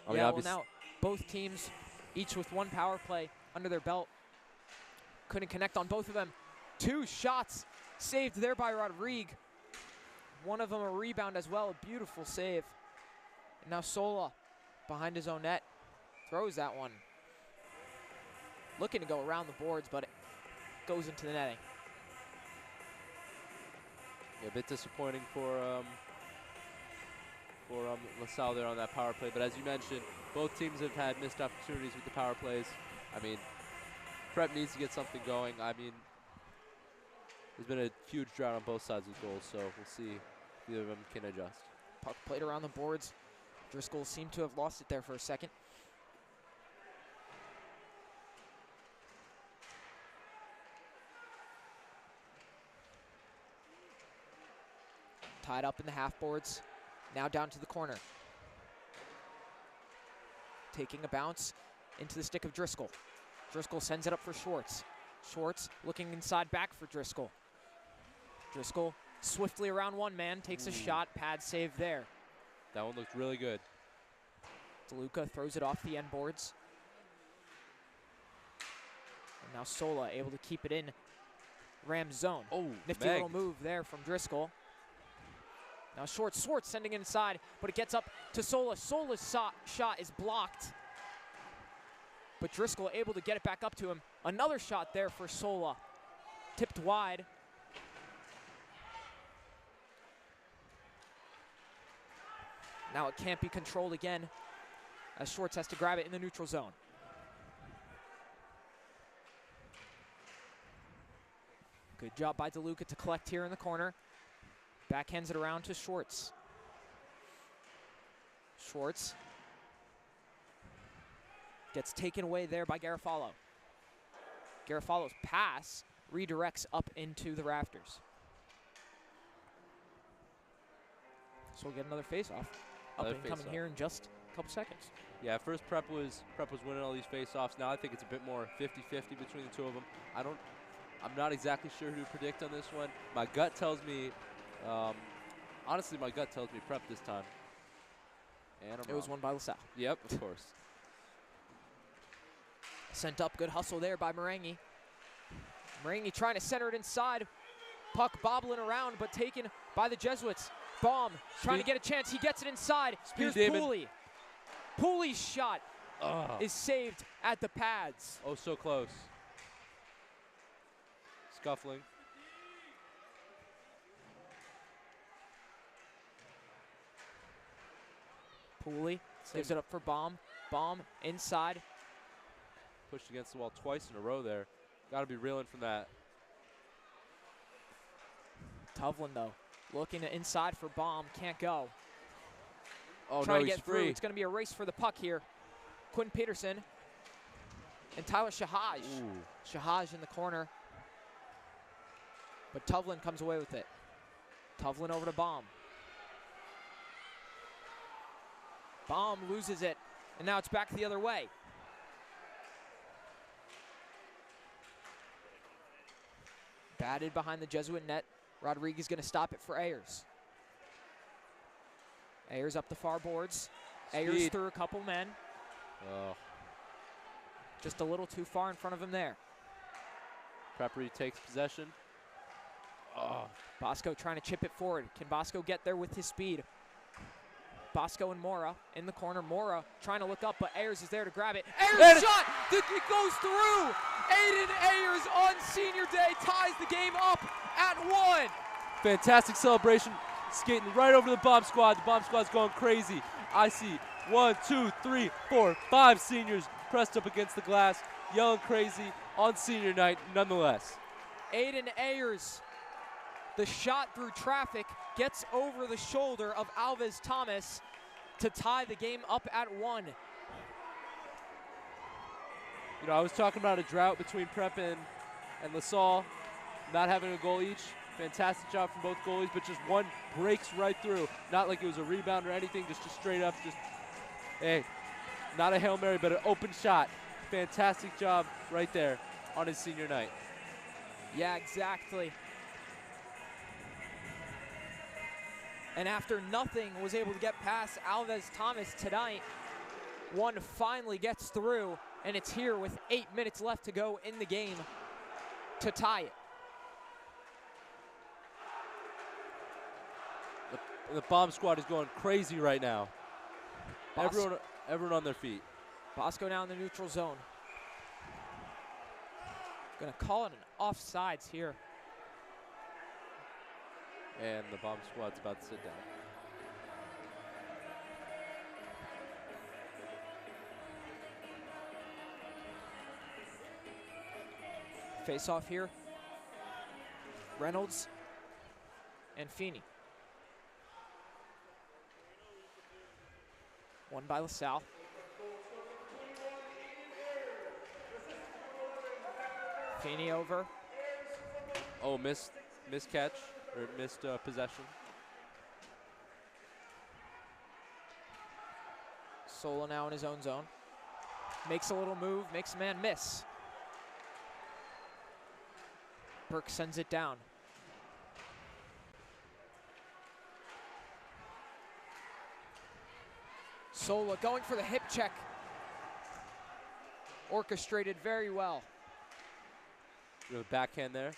well, now both teams, each with one power play under their belt, couldn't connect on both of them. 2 shots saved there by Rodrigue. One of them a rebound as well, a beautiful save. And now Sola behind his own net throws that one. Looking to go around the boards, but it goes into the netting. Yeah, a bit disappointing for LaSalle there on that power play. But as you mentioned, both teams have had missed opportunities with the power plays. I mean, Prep needs to get something going. I mean, there's been a huge drought on both sides of the goals, so we'll see if either of them can adjust. Puck played around the boards Driscoll seemed to have lost it there for a second. Tied up in the half boards. Now down to the corner. Taking a bounce into the stick of Driscoll. Driscoll sends it up for Schwartz. Schwartz looking inside back for Driscoll. Driscoll swiftly around one man, takes a shot, pad save there. That one looked really good. DeLuca throws it off the end boards. And now Sola able to keep it in Rams zone. Oh, nifty little move there from Driscoll. Now Schwartz sending it inside, but it gets up to Sola. Sola's shot is blocked. But Driscoll able to get it back up to him. Another shot there for Sola. Tipped wide. Now it can't be controlled again as Schwartz has to grab it in the neutral zone. Good job by DeLuca to collect here in the corner. Backhands it around to Schwartz. Schwartz gets taken away there by Garofalo. Garofalo's pass redirects up into the rafters. So we'll get another face-off. Up and coming here in just a couple seconds. Yeah, first Prep was winning all these face-offs. Now I think it's a bit more 50-50 between the two of them. I'm not exactly sure who to predict on this one. My gut tells me, honestly, my gut tells me Prep this time. And it was won by LaSalle. Yep, of course. Sent up, good hustle there by Marangi. Marangi trying to center it inside. Puck bobbling around, but taken by the Jesuits. Baum trying to get a chance. He gets it inside. Here's Pooley. Pooley's shot is saved at the pads. Oh, so close. Scuffling. Pooley gives it up for Baum. Baum inside. Pushed against the wall twice in a row there. Got to be reeling from that. Tovlin, though, looking inside for Baum. Can't go. Oh, trying no, to he's get free. through. It's going to be a race for the puck here. Quinn Peterson and Tyler Shahaj. Shahaj in the corner. But Tovlin comes away with it. Tovlin over to Baum. Baum loses it, and now it's back the other way. Batted behind the Jesuit net. Rodriguez going to stop it for Ayers. Ayers up the far boards. Ayers through a couple men. Oh. Just a little too far in front of him there. Preppery takes possession. Oh. Bosco trying to chip it forward. Can Bosco get there with his speed? Bosco and Mora in the corner. Mora trying to look up, but Ayers is there to grab it. Ayers shot! It goes through! Aiden Ayers on senior day ties the game up at 1. Fantastic celebration. Skating right over the bomb squad. The bomb squad's going crazy. I see 1, 2, 3, 4, 5 seniors pressed up against the glass, yelling crazy on senior night nonetheless. Aiden Ayers, the shot through traffic, gets over the shoulder of Alves Thomas to tie the game up at 1. You know, I was talking about a drought between Prep and LaSalle, not having a goal each. Fantastic job from both goalies, but just one breaks right through. Not like it was a rebound or anything, just straight up, hey, not a Hail Mary, but an open shot. Fantastic job right there on his senior night. Yeah, exactly. And after nothing was able to get past Alves Thomas tonight, one finally gets through, and it's here with 8 minutes left to go in the game to tie it. The bomb squad is going crazy right now. Everyone on their feet. Bosco now in the neutral zone. Gonna call it an offsides here. And the bomb squad's about to sit down. Face off here. Reynolds and Feeney. One by LaSalle. Feeney over. Oh, missed catch, or missed possession. Salle now in his own zone. Makes a little move, makes a man miss. Burke sends it down. Salle going for the hip check. Orchestrated very well. With a backhand there.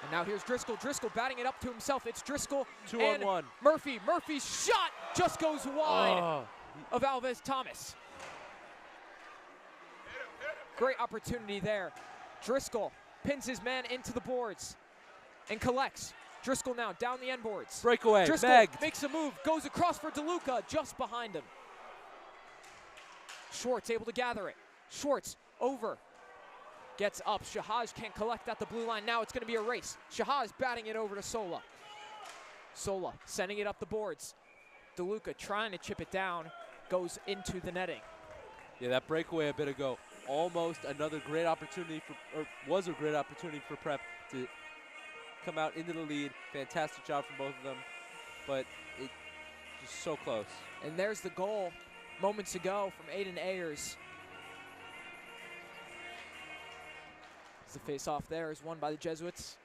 And now here's Driscoll. Driscoll batting it up to himself. It's Driscoll 2-on-1. Murphy. Murphy's shot just goes wide of Alves Thomas. Great opportunity there. Driscoll pins his man into the boards and collects. Driscoll now down the end boards. Breakaway. Driscoll Megged. makes a move, goes across for DeLuca just behind him. Schwartz able to gather it. Schwartz over. Gets up. Shahaj can't collect at the blue line. Now it's going to be a race. Shahaj batting it over to Salle. Salle sending it up the boards. DeLuca trying to chip it down. Goes into the netting. Yeah, that breakaway a bit ago. Almost another great opportunity for, or was a great opportunity for Prep to come out into the lead. Fantastic job from both of them, but it just so close. And there's the goal moments ago from Aiden Ayers. The face-off there is won by the Jesuits.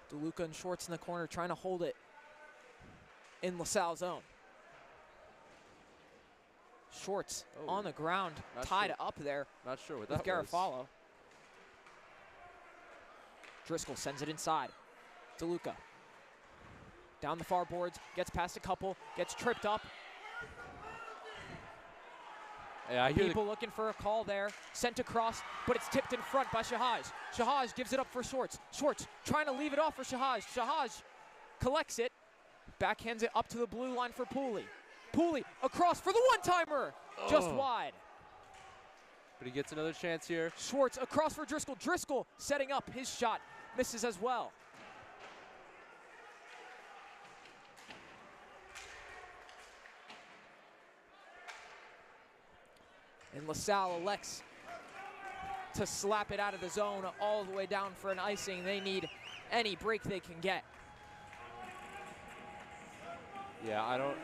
DeLuca and Schwartz in the corner trying to hold it in LaSalle's zone. Schwartz on the ground, tied up there. Not sure what with that was. Garofalo. Driscoll sends it inside. DeLuca down the far boards, gets past a couple, gets tripped up. Yeah, I hear people looking for a call there. Sent across, but it's tipped in front by Shahaj. Shahaj gives it up for Schwartz. Schwartz trying to leave it off for Shahaj. Shahaj collects it, backhands it up to the blue line for Pooley. Pooley across for the one-timer, just wide. But he gets another chance here. Schwartz across for Driscoll. Driscoll setting up his shot, misses as well. And LaSalle elects to slap it out of the zone all the way down for an icing. They need any break they can get. Yeah, I don't.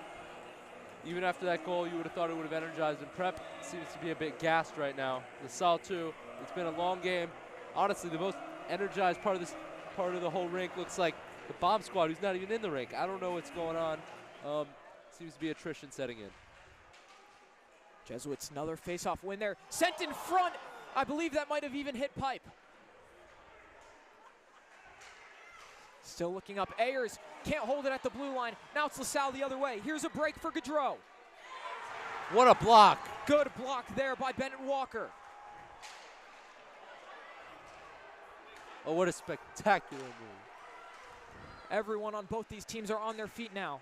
Even after that goal, you would have thought it would have energized. And Prep seems to be a bit gassed right now. LaSalle too. It's been a long game. Honestly, the most energized part of the whole rink looks like the bomb squad, who's not even in the rink. I don't know what's going on. Seems to be attrition setting in. Jesuits another face-off win there. Sent in front. I believe that might have even hit pipe. Still looking up. Ayers can't hold it at the blue line. Now it's LaSalle the other way. Here's a break for Gaudreau. What a block. Good block there by Bennett Walker. Oh, what a spectacular move. Everyone on both these teams are on their feet now.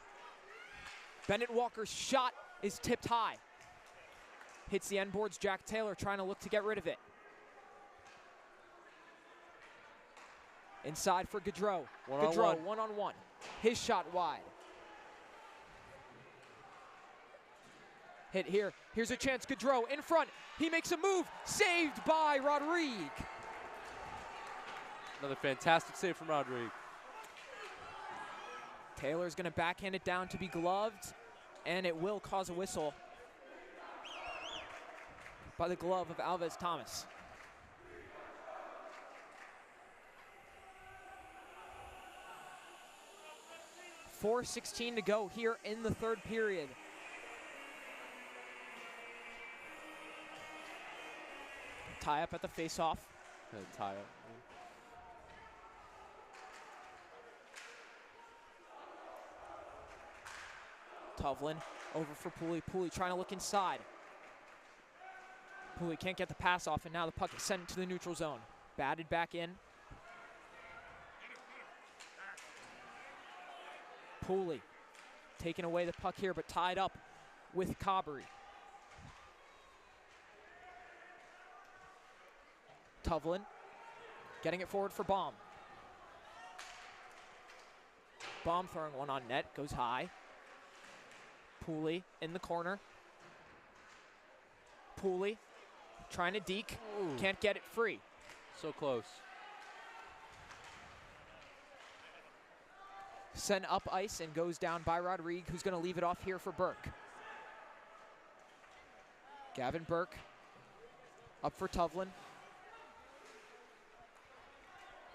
Bennett Walker's shot is tipped high. Hits the end boards. Jack Taylor trying to look to get rid of it. Inside for Gaudreau. Gaudreau one-on-one. His shot wide. Hit here. Here's a chance. Gaudreau in front. He makes a move. Saved by Rodrigue. Another fantastic save from Rodrigue. Taylor's going to backhand it down to be gloved, and it will cause a whistle by the glove of Alves Thomas. .4:16 to go here in the third period. Tie up at the face-off. Tie up. Tovlin over for Pooley. Pooley trying to look inside. Pooley can't get the pass off, and now the puck is sent to the neutral zone. Batted back in. Pooley taking away the puck here, but tied up with Cobbery. Tovlin Getting it forward for Baum. Baum throwing one on net, goes high. Pooley in the corner. Pooley trying to deke, can't get it free. So close. Sent up ice and goes down by Rodrigue, who's going to leave it off here for Burke. Gavin Burke up for Tovlin.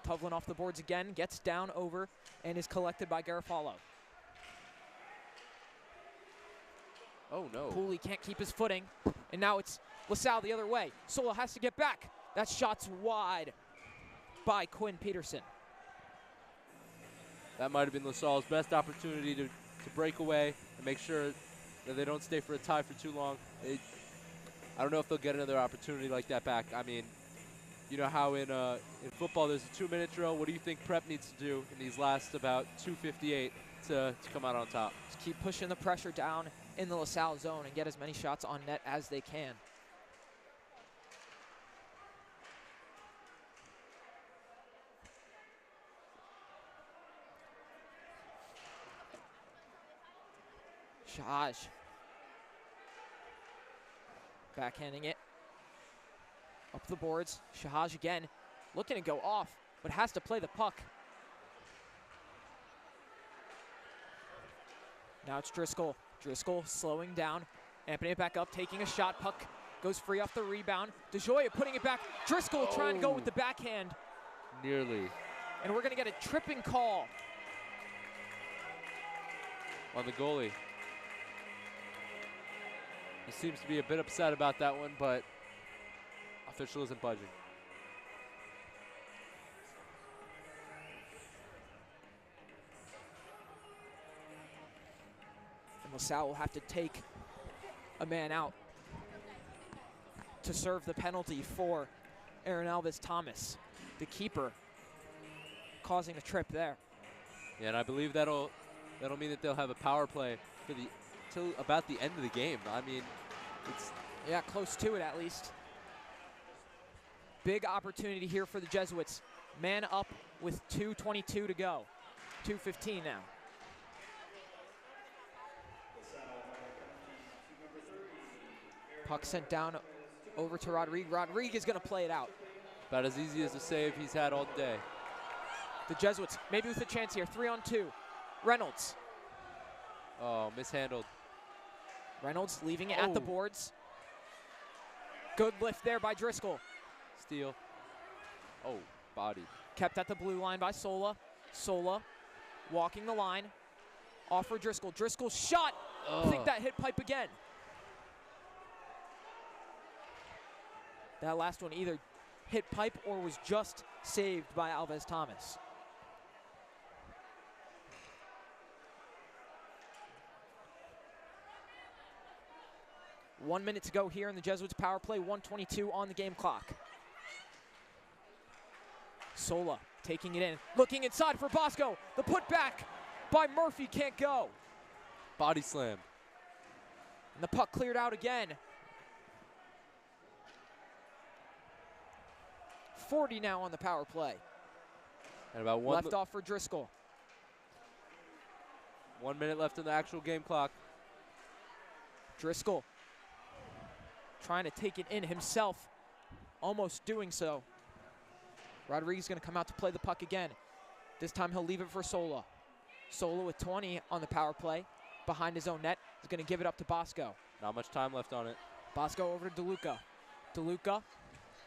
Tovlin off the boards again, gets down over and is collected by Garofalo. Oh no. Pooley can't keep his footing, and now it's LaSalle the other way. Sola has to get back. That shot's wide by Quinn Peterson. That might have been LaSalle's best opportunity to break away and make sure that they don't stay for a tie for too long. I don't know if they'll get another opportunity like that back. I mean, you know how in football there's a 2-minute drill. What do you think Prep needs to do in these last about 2:58 to come out on top? Just keep pushing the pressure down in the LaSalle zone and get as many shots on net as they can. Shahaj backhanding it up the boards. Shahaj again looking to go off, but has to play the puck. Now it's Driscoll. Driscoll slowing down, amping it back up, taking a shot. Puck goes free off the rebound. DeJoya putting it back. Driscoll trying to go with the backhand. Nearly. And we're going to get a tripping call on the goalie. He seems to be a bit upset about that one, but official isn't budging. And LaSalle will have to take a man out to serve the penalty for Aaron Alves Thomas, the keeper, causing a trip there. Yeah, and I believe that'll mean that they'll have a power play for till about the end of the game. I mean, it's close to it at least. Big opportunity here for the Jesuits. Man up with 2:22 to go. 2:15 now. Puck sent down over to Rodrigue. Rodrigue is going to play it out. About as easy as a save he's had all day. The Jesuits maybe with a chance here. 3-on-2. Reynolds. Oh, mishandled. Reynolds leaving it at the boards. Good lift there by Driscoll. Steal. Oh, body. Kept at the blue line by Sola. Sola walking the line. Off for Driscoll. Driscoll shot. I think that hit pipe again. That last one either hit pipe or was just saved by Alves Thomas. One minute to go here in the Jesuits power play, 1:22 on the game clock. Sola taking it in, looking inside for Bosco. The putback by Murphy can't go. Body slam. And the puck cleared out again. 40 now on the power play. And about left off for Driscoll. 1 minute left in the actual game clock. Driscoll trying to take it in himself, almost doing so. Rodriguez going to come out to play the puck again. This time he'll leave it for Sola. Sola with 20 on the power play behind his own net. He's going to give it up to Bosco. Not much time left on it. Bosco over to DeLuca. DeLuca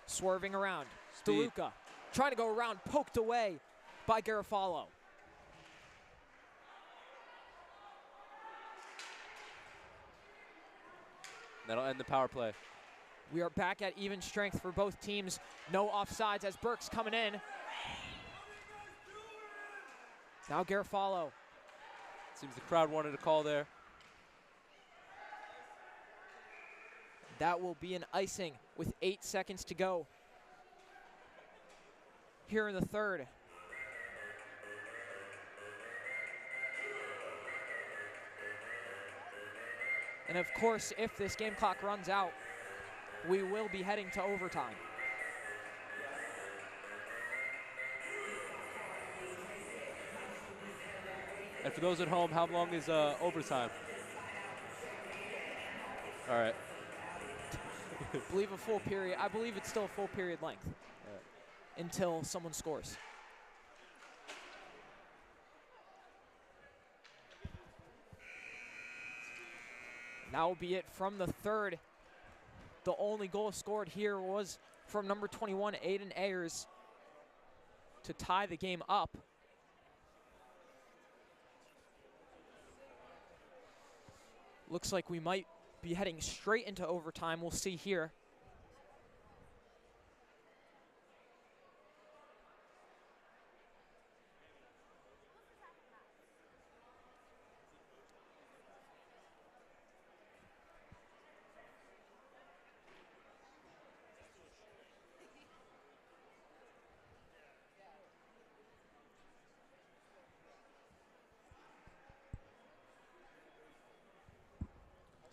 swerving around. Speed. DeLuca trying to go around, poked away by Garofalo. That'll end the power play. We are back at even strength for both teams. No offsides as Burke's coming in. Now Garofalo. Seems the crowd wanted a call there. That will be an icing with 8 seconds to go here in the third. And of course, if this game clock runs out, we will be heading to overtime. And for those at home, how long is overtime? All right. I believe a full period. I believe it's still a full period length until someone scores. That will be it from the third. The only goal scored here was from number 21, Aiden Ayers, to tie the game up. Looks like we might be heading straight into overtime. We'll see here.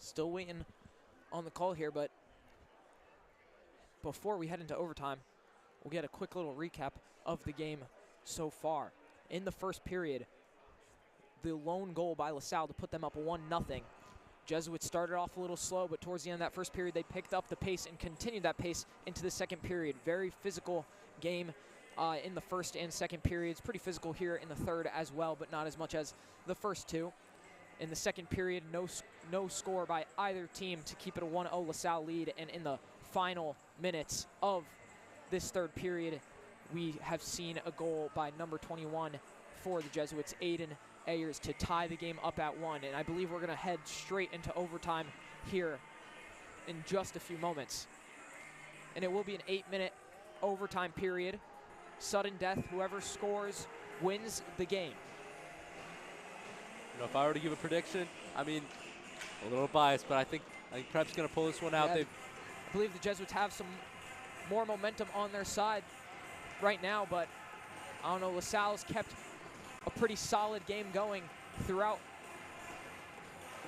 Still waiting on the call here, but before we head into overtime, we'll get a quick little recap of the game so far. In the first period, the lone goal by LaSalle to put them up 1-0. Jesuits started off a little slow, but towards the end of that first period, they picked up the pace and continued that pace into the second period. Very physical game in the first and second periods. Pretty physical here in the third as well, but not as much as the first two. In the second period, no score by either team to keep it a 1-0 LaSalle lead. And in the final minutes of this third period, we have seen a goal by number 21 for the Jesuits, Aiden Ayers, to tie the game up at 1. And I believe we're going to head straight into overtime here in just a few moments. And it will be an 8-minute overtime period. Sudden death, whoever scores wins the game. You know, if I were to give a prediction, I mean, a little biased, but I think Prep's going to pull this one out. Yeah, I believe the Jesuits have some more momentum on their side right now, but I don't know, LaSalle's kept a pretty solid game going throughout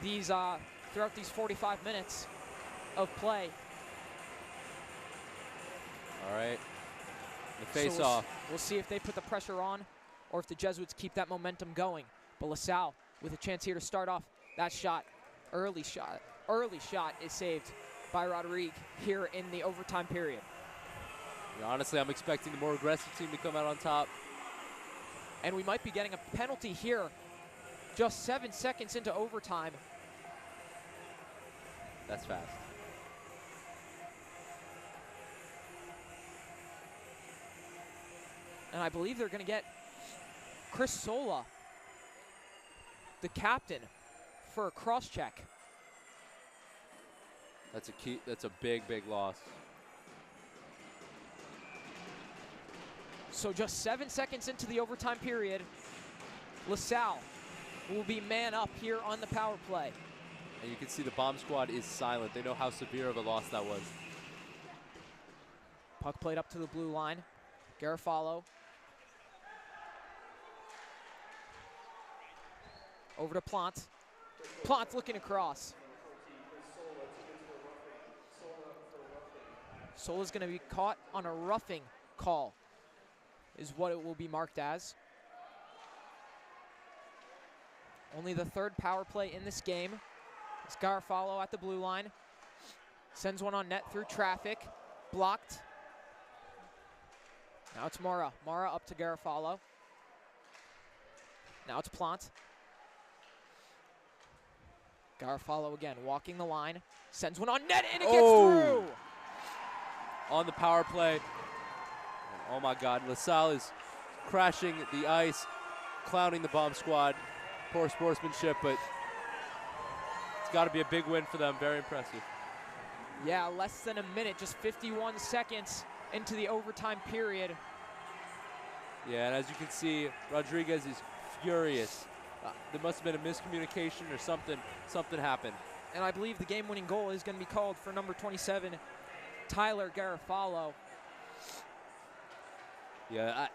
these 45 minutes of play. All right, the face-off. We'll see if they put the pressure on or if the Jesuits keep that momentum going. But LaSalle with a chance here to start off that shot. Early shot is saved by Rodrigue here in the overtime period. Yeah, honestly, I'm expecting the more aggressive team to come out on top. And we might be getting a penalty here just 7 seconds into overtime. That's fast. And I believe they're going to get Chris Sola, the captain, for a cross-check. That's a key. That's a big loss. So just 7 seconds into the overtime period, LaSalle will be man up here on the power play. And you can see the bomb squad is silent. They know how severe of a loss that was. Puck played up to the blue line. Garofalo. Over to Plant. Plant looking across. Sola's going to be caught on a roughing call, is what it will be marked as. Only the third power play in this game. It's Garofalo at the blue line. Sends one on net through traffic. Blocked. Now it's Mara. Mara up to Garofalo. Now it's Plant. Garofalo again, walking the line. Sends one on net, and it gets through! On the power play. Oh my God, LaSalle is crashing the ice, clowning the bomb squad. Poor sportsmanship, but it's got to be a big win for them. Very impressive. Yeah, less than a minute, just 51 seconds into the overtime period. Yeah, and as you can see, Rodriguez is furious. There must have been a miscommunication or something happened. And I believe the game-winning goal is going to be called for number 27, Tyler Garofalo. Yeah,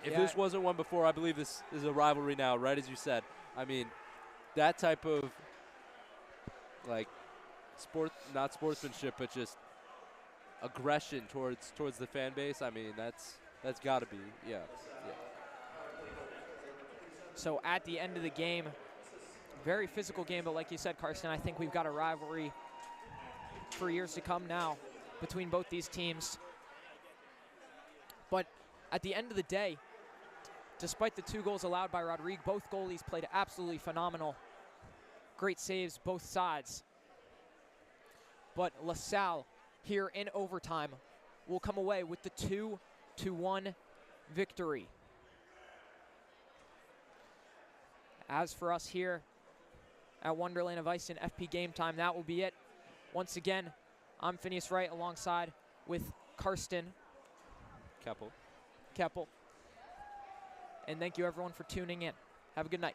if this wasn't one before, I believe this is a rivalry now, right as you said. I mean, that type of, like, not sportsmanship, but just aggression towards the fan base. I mean, that's got to be, yeah. So at the end of the game, very physical game, but like you said, Carson, I think we've got a rivalry for years to come now between both these teams. But at the end of the day, despite the 2 goals allowed by Rodrigue, both goalies played absolutely phenomenal. Great saves, both sides. But LaSalle here in overtime will come away with the 2-1 victory. As for us here at Wonderland of Ice and FP Game Time, that will be it. Once again, I'm Phineas Wright alongside with Karsten Keppel. And thank you everyone for tuning in. Have a good night.